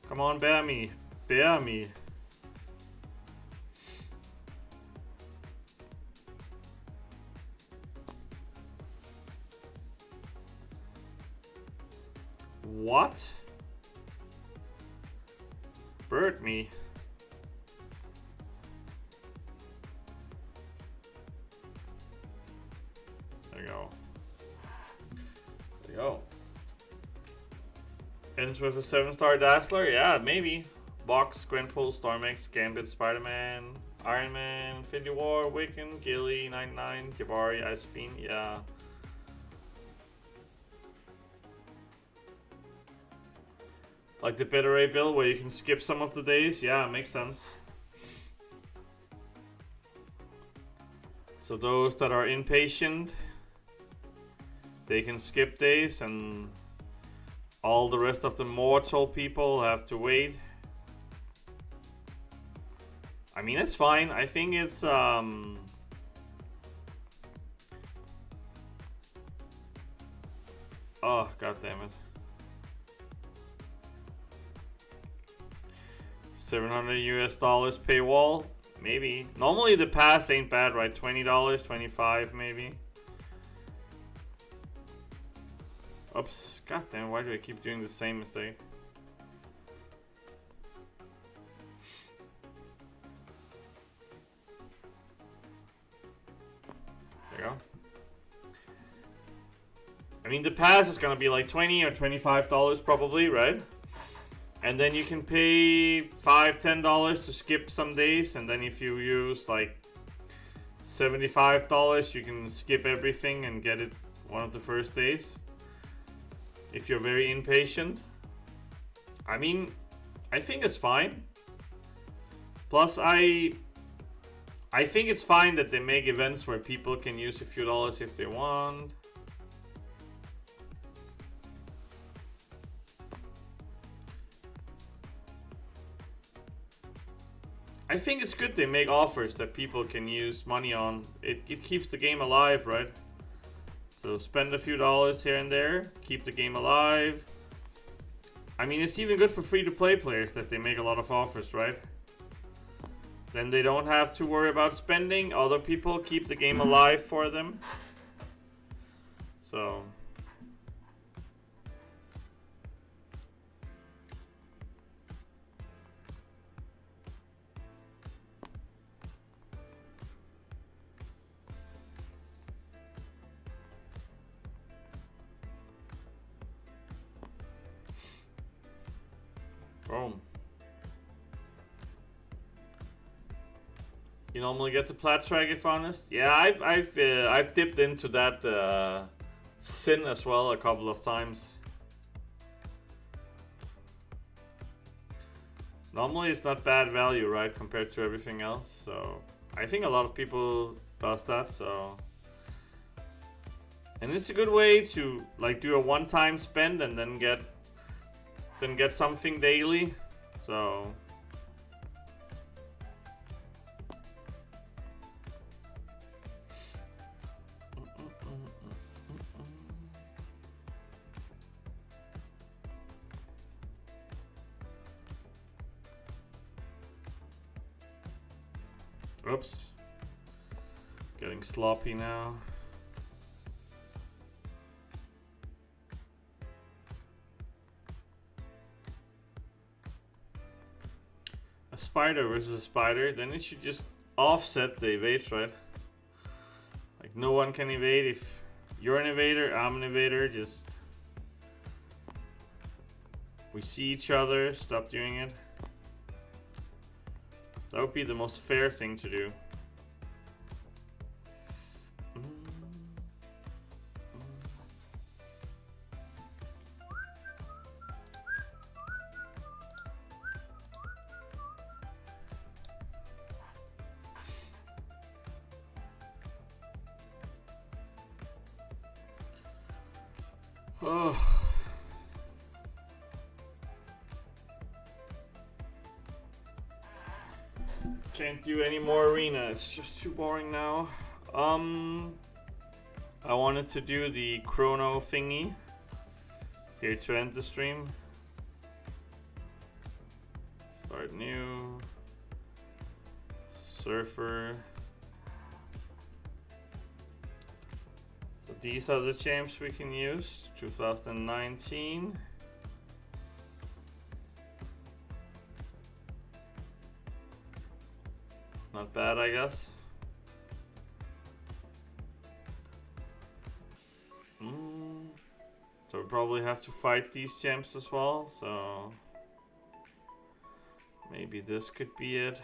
Come on, bear me. Bear me. What? Bird me. There you go. There you go. Ends with a 7-star Dazzler? Yeah, maybe. Box, Gwenpool, Stormx, Gambit, Spider-Man, Iron Man, Infinity War, Wiccan, Gilly, 99, Jabari, Icefiend, yeah. Like the Better A build where you can skip some of the days? Yeah, makes sense. So those that are impatient, they can skip days, and all the rest of the mortal people have to wait. mean, it's fine. I think it's oh, god damn it. 700 US dollars paywall, maybe. Normally the pass ain't bad, right? $20, 25 maybe. Oops, god damn, why do I keep doing the same mistake? There you go. I mean, the pass is gonna be like $20 or $25 probably, right? And then you can pay $5, $10 to skip some days, and then if you use like $75, you can skip everything and get it one of the first days. If you're very impatient. I mean, I think it's fine. Plus, I think it's fine that they make events where people can use a few dollars if they want. I think it's good they make offers that people can use money on. It keeps the game alive, right? So spend a few dollars here and there, keep the game alive. I mean, it's even good for free-to-play players that they make a lot of offers, right? Then they don't have to worry about spending. Other people keep the game alive for them. So... boom. You normally get the plat strike, if honest. Yeah, I've dipped into that sin as well a couple of times. Normally it's not bad value, right, compared to everything else. So I think a lot of people does that. So, and it's a good way to like do a one-time spend and then get something daily. So oops, getting sloppy now. Spider versus a spider, then it should just offset the evades, right? Like no one can evade. If you're an evader, I'm an evader, just we see each other, stop doing it. That would be the most fair thing to do. Oh. Can't do any more arena, it's just too boring now. I wanted to do the chrono thingy here to end the stream. Start new. Surfer. So these are the champs we can use. 2019. Not bad, I guess. So we probably have to fight these champs as well, so maybe this could be it.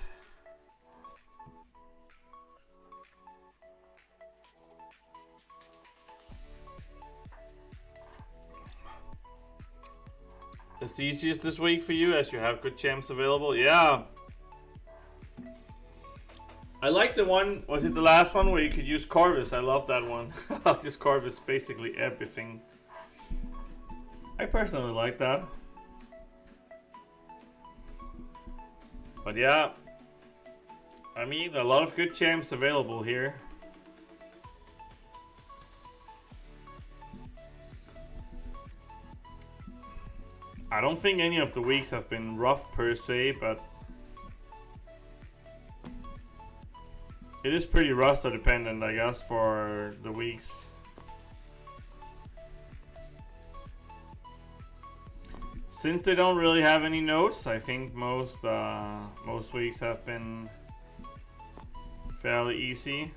It's the easiest this week for you as you have good champs available. Yeah. I like the one, was it the last one where you could use Corvus? I love that one. Just Corvus basically everything. I personally like that. But yeah, I mean, a lot of good champs available here. I don't think any of the weeks have been rough per se, but it is pretty roster dependent, I guess, for the weeks. Since they don't really have any notes, I think most weeks have been fairly easy.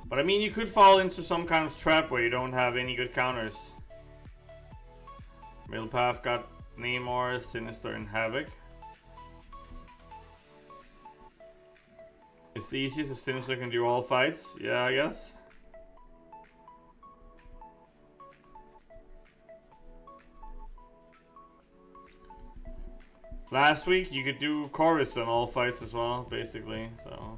But I mean, you could fall into some kind of trap where you don't have any good counters. Middle path got Namor, Sinister, and Havoc. It's the easiest, the Sinister can do all fights. Yeah, I guess. Last week you could do Chorus on all fights as well, basically, so.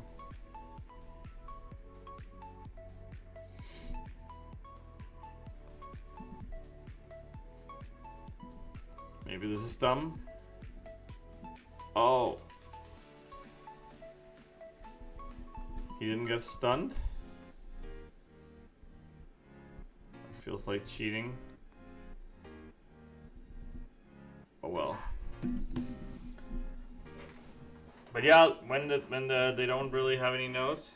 Maybe this is dumb. Oh. He didn't get stunned. It feels like cheating. Oh well. But yeah, when they don't really have any notes.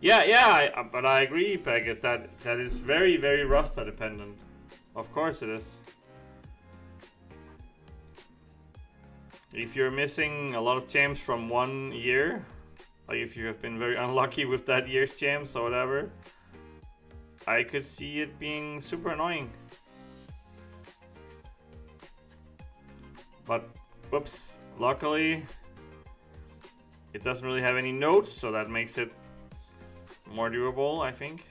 Yeah, but I agree, Paget, that is very, very roster dependent. Of course it is. If you're missing a lot of champs from one year, like if you have been very unlucky with that year's champs or whatever, I could see it being super annoying. But, whoops, luckily it doesn't really have any notes, so that makes it more doable, I think.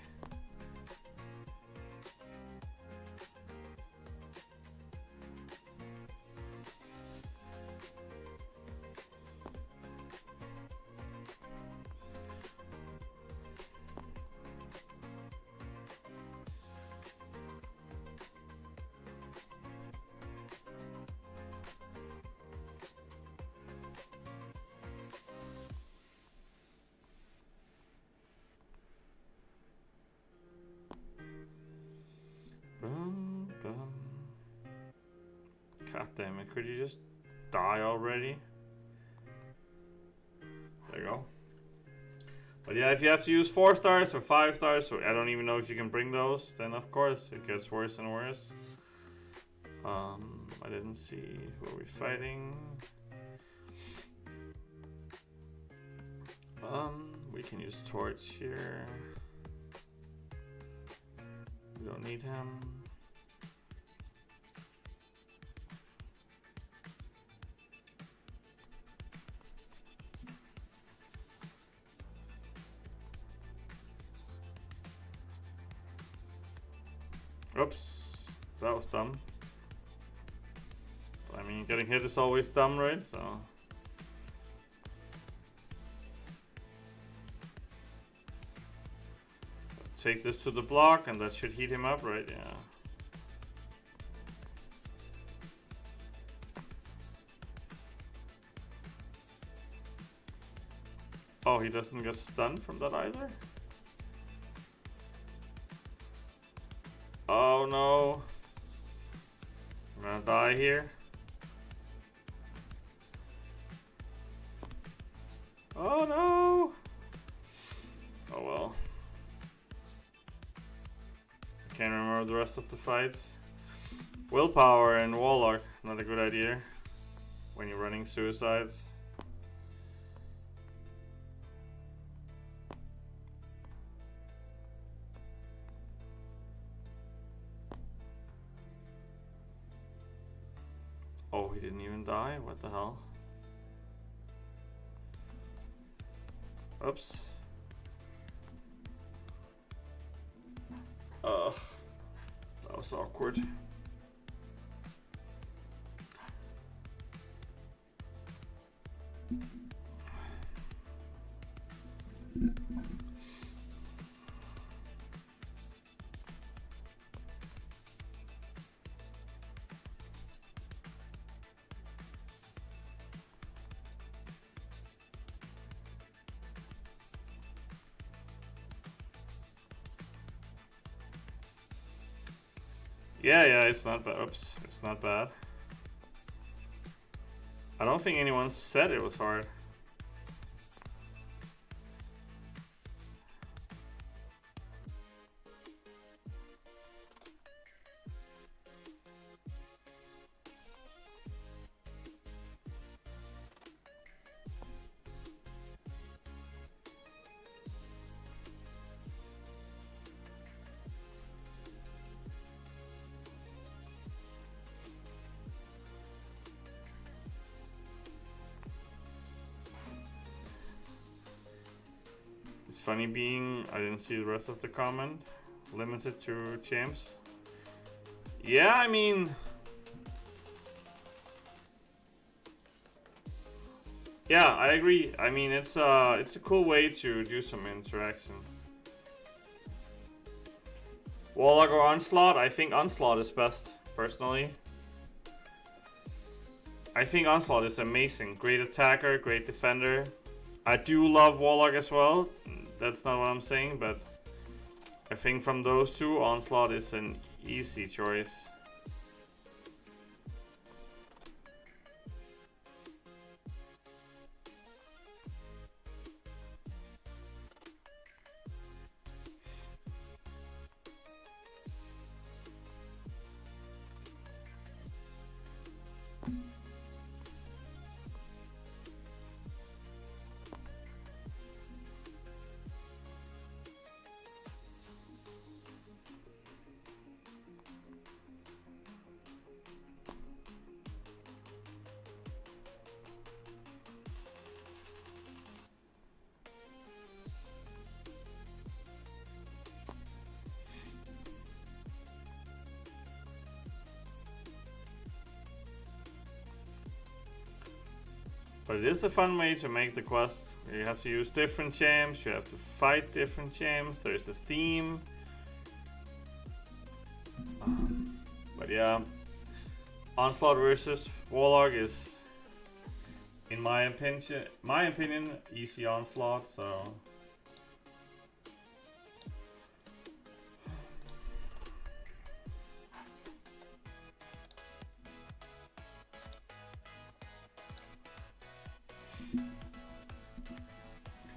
God damn it, could you just die already? There you go. But yeah, if you have to use 4 stars or 5 stars, so I don't even know if you can bring those, then of course it gets worse and worse. I didn't see who are we fighting. We can use Torch here. We don't need him. Oops, that was dumb. I mean, getting hit is always dumb, right? So. Take this to the block and that should heat him up, right? Yeah. Oh, he doesn't get stunned from that either? Oh no. I'm gonna die here. Oh no! Oh well. Can't remember the rest of the fights. Willpower and Warlock, not a good idea when you're running suicides. Oh, he didn't even die? What the hell? Oops. Ugh. That was awkward. Yeah, it's not bad. Oops, it's not bad. I don't think anyone said it was hard. It's funny being, I didn't see the rest of the comment. Limited to champs. Yeah, I mean, yeah, I agree. I mean, it's a cool way to do some interaction. Warlock or Onslaught? I think Onslaught is best, personally. I think Onslaught is amazing. Great attacker, great defender. I do love Warlock as well. That's not what I'm saying, but I think from those two, Onslaught is an easy choice. But it is a fun way to make the quest. You have to use different champs, you have to fight different champs, there's a theme. But yeah, Onslaught versus Warlock is, in my opinion, easy Onslaught, so.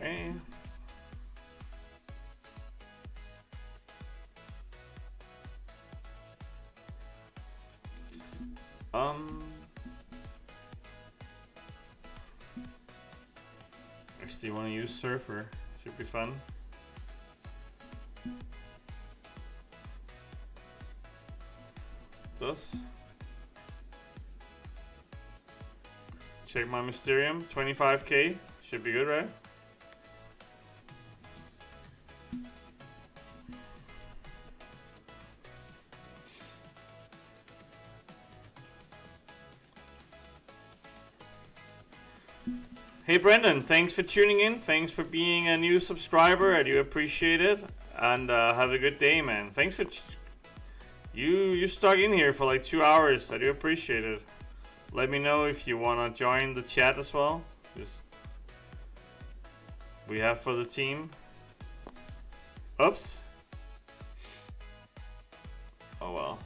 Okay. Actually, want to use Surfer? Should be fun. Thus. Check my Mysterium, 25k. Should be good, right? Hey Brendan, thanks for tuning in. Thanks for being a new subscriber. I do appreciate it. And have a good day, man. Thanks for you stuck in here for like 2 hours. I do appreciate it. Let me know if you want to join the chat as well. Just we have for the team. Oops. Oh well.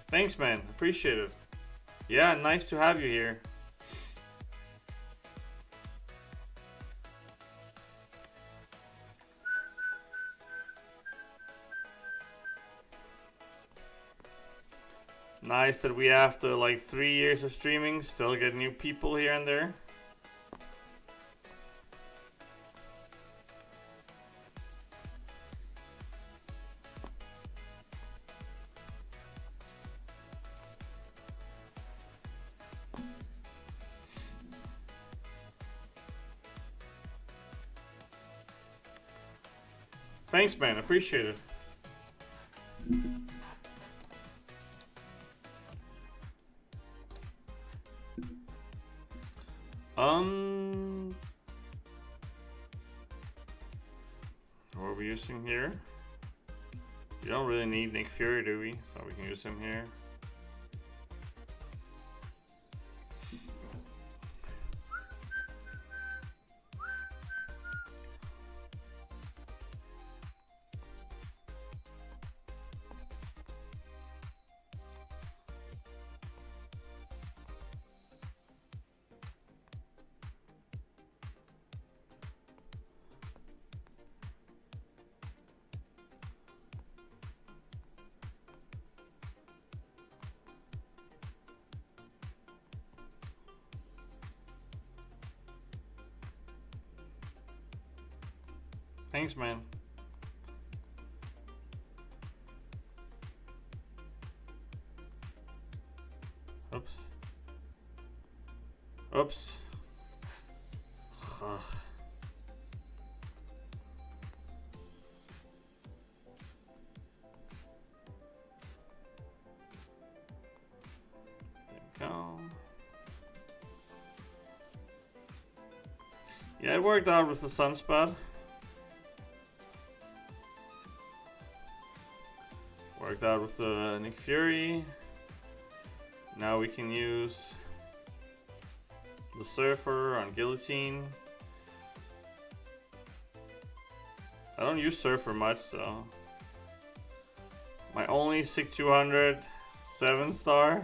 Thanks, man. Appreciate it. Yeah, nice to have you here. Nice that we, after like 3 years of streaming, still get new people here and there. Thanks, man. Appreciate it. What are we using here? We don't really need Nick Fury, do we? So we can use him here. Thanks, man. Oops. Oops. Ugh. There we go. Yeah, it worked out with the sunspot. Worked out with the Nick Fury. Now we can use the Surfer on Guillotine. I don't use Surfer much, so my only 6200 7-star.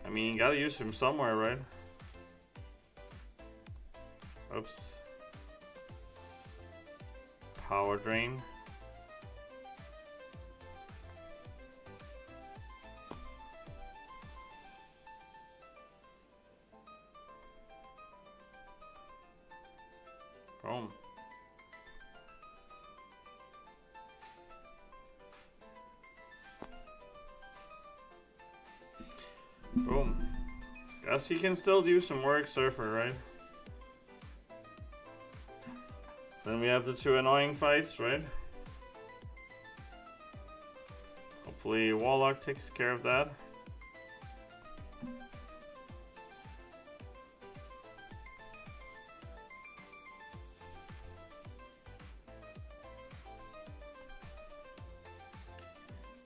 I mean, you gotta use him somewhere, right? Oops. Power drain. Boom. Boom. Guess he can still do some work, Surfer, right? Then we have the 2 annoying fights, right? Hopefully Warlock takes care of that.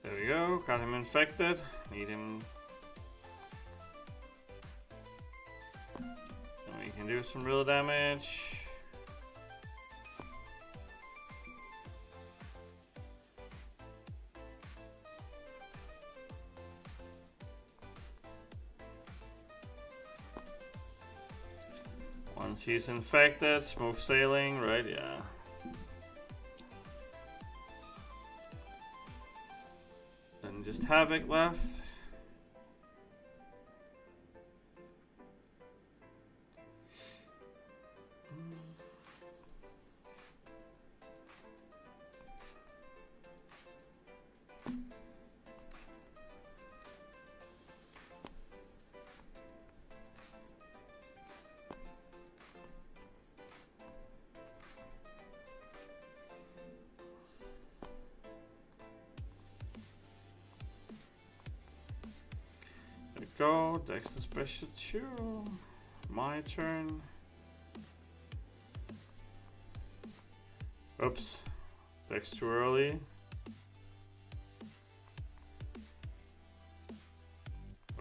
There we go, got him infected. Need him. And we can do some real damage. Once he's infected, smooth sailing, right? Yeah. Then just Havoc left. Go, Dexter special 2. My turn. Oops. Dex too early.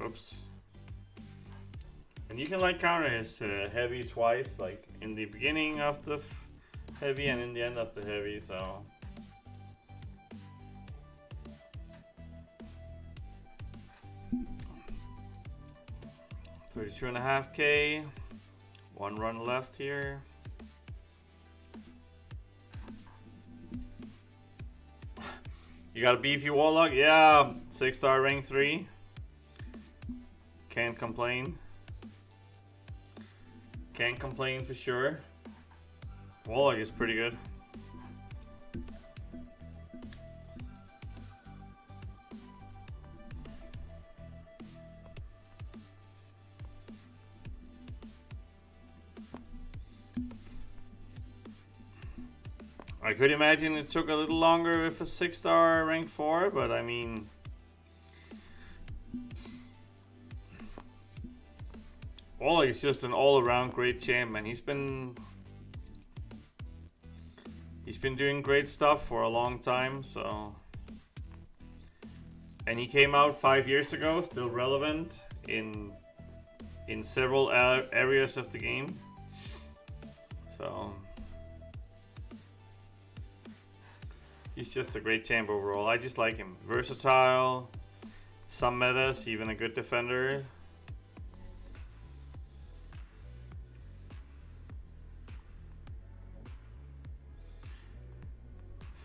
Oops. And you can like counter his heavy twice, like in the beginning of the heavy and in the end of the heavy, so. 32.5K. 1 run left here. You got a beefy Warlock? Yeah, 6-star rank 3. Can't complain. Can't complain for sure. Warlock is pretty good. I could imagine it took a little longer with a 6-star rank 4, but I mean, Warlock is just an all-around great champ, and he's been doing great stuff for a long time. So, and he came out 5 years ago, still relevant in several areas of the game. So. He's just a great champ overall. I just like him. Versatile, some metas, even a good defender.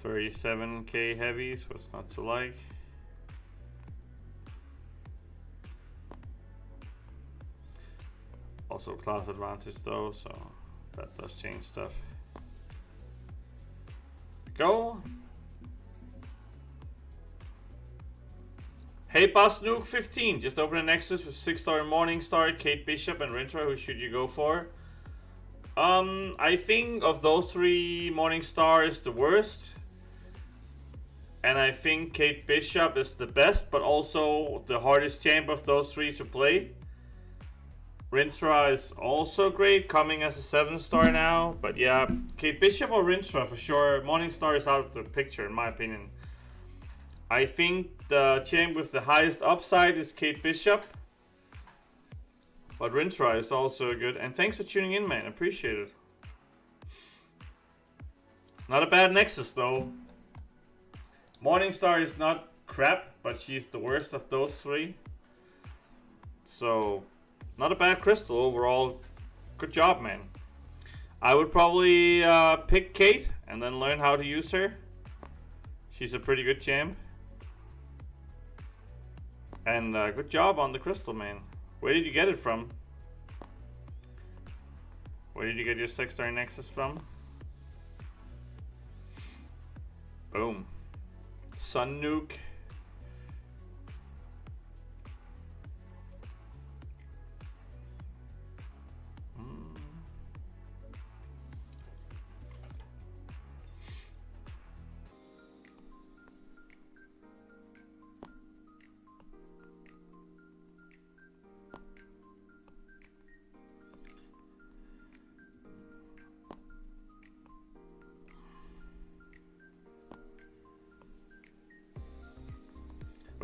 $37K heavies, what's not to like? Also class advantage though, so that does change stuff. go. Hey, Boss Nuke 15. Just open a Nexus with 6-star Morningstar, Kate Bishop, and Rintra. Who should you go for? I think of those 3, Morningstar is the worst. And I think Kate Bishop is the best, but also the hardest champ of those 3 to play. Rintra is also great, coming as a 7-star now. But yeah, Kate Bishop or Rintra for sure. Morningstar is out of the picture in my opinion. I think the champ with the highest upside is Kate Bishop. But Rintra is also good. And thanks for tuning in, man. Appreciate it. Not a bad Nexus though. Morningstar is not crap, but she's the worst of those 3. So, not a bad crystal overall. Good job, man. I would probably pick Kate and then learn how to use her. She's a pretty good champ. And good job on the crystal, man. Where did you get it from? Where did you get your 6-star Nexus from? Boom. Sun Nuke.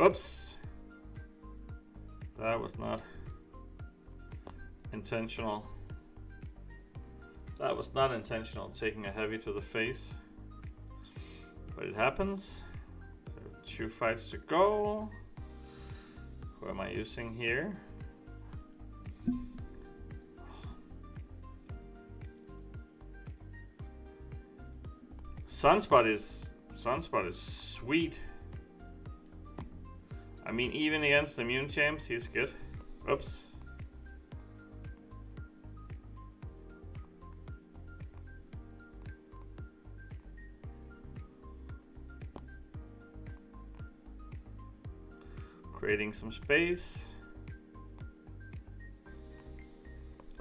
Oops. That was not intentional. That was not intentional, taking a heavy to the face. But it happens. So 2 fights to go. Who am I using here? Sunspot is sweet. I mean, even against immune champs, he's good. Oops. Creating some space.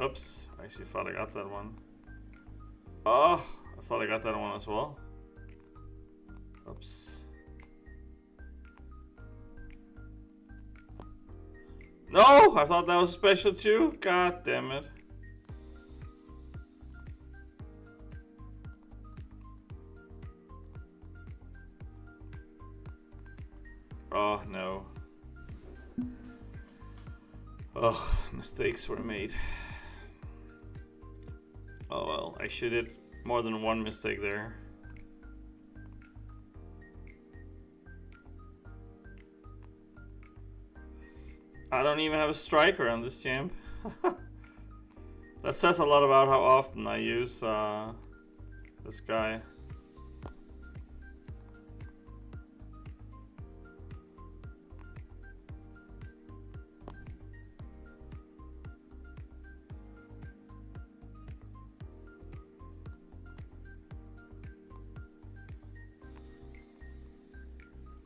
Oops, I actually thought I got that one. Oh, I thought I got that one as well. Oops. No, I thought that was special too. God damn it. Oh no. Ugh, mistakes were made. Oh well, I should did more than one mistake there. I don't even have a striker on this champ. That says a lot about how often I use this guy.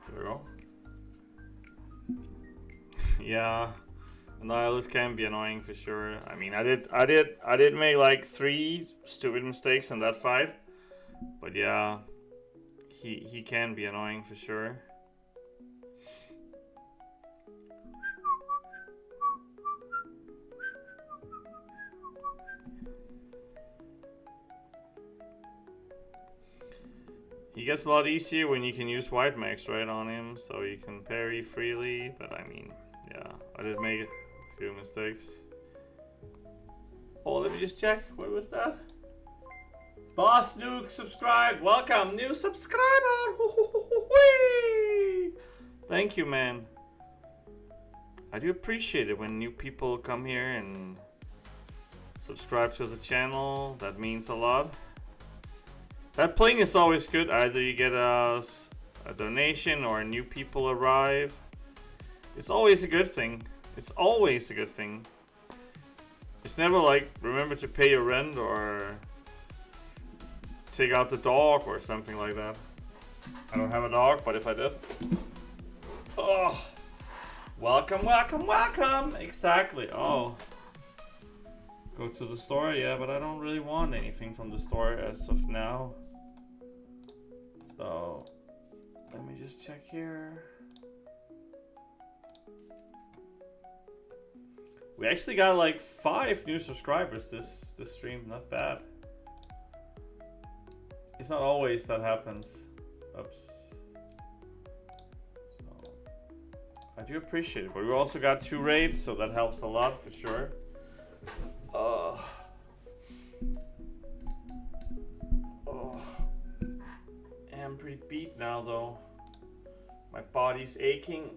There we go. Yeah, Nihilus can be annoying for sure. I mean, I did make like 3 stupid mistakes in that fight, but yeah, he can be annoying for sure. He gets a lot easier when you can use White Max right on him, so you can parry freely, but I mean, yeah, I did make a few mistakes. Oh, let me just check. What was that? Boss Nuke, subscribe. Welcome, new subscriber. Thank you, man. I do appreciate it when new people come here and subscribe to the channel. That means a lot. That playing is always good. Either you get a donation or new people arrive. It's always a good thing. It's always a good thing. It's never like, remember to pay your rent or take out the dog or something like that. I don't have a dog, but if I did. Oh, welcome, welcome, welcome. Exactly. Oh, go to the store. Yeah, but I don't really want anything from the store as of now. So let me just check here. We actually got like 5 new subscribers this stream. Not bad. It's not always that happens. Oops. So, I do appreciate it, but we also got 2 raids, so that helps a lot for sure. Oh, I'm pretty beat now though. My body's aching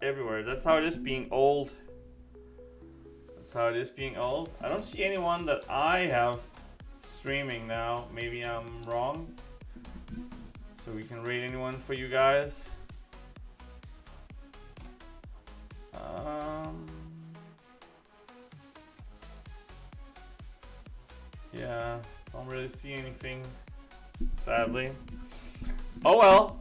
everywhere. That's how it is being old. That's how it is being old. I don't see anyone that I have streaming now. Maybe I'm wrong. So we can rate anyone for you guys. Yeah, don't really see anything, sadly. Oh well,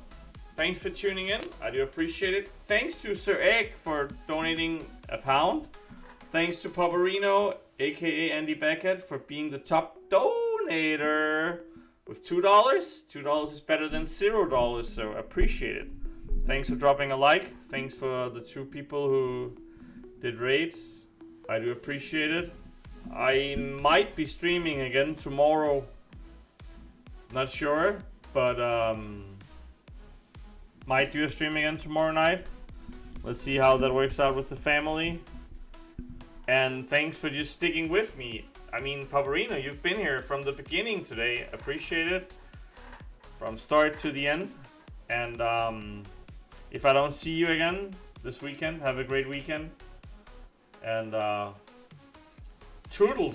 thanks for tuning in. I do appreciate it. Thanks to Sir Egg for donating £1. Thanks to Poverino, aka Andy Beckett, for being the top donator with $2. $2 is better than $0, so appreciate it. Thanks for dropping a like. Thanks for the 2 people who did raids. I do appreciate it. I might be streaming again tomorrow. Not sure, but might do a stream again tomorrow night. Let's see how that works out with the family. And thanks for just sticking with me. I mean, Pavarino, you've been here from the beginning today. Appreciate it. From start to the end. And if I don't see you again this weekend, have a great weekend. And toodles.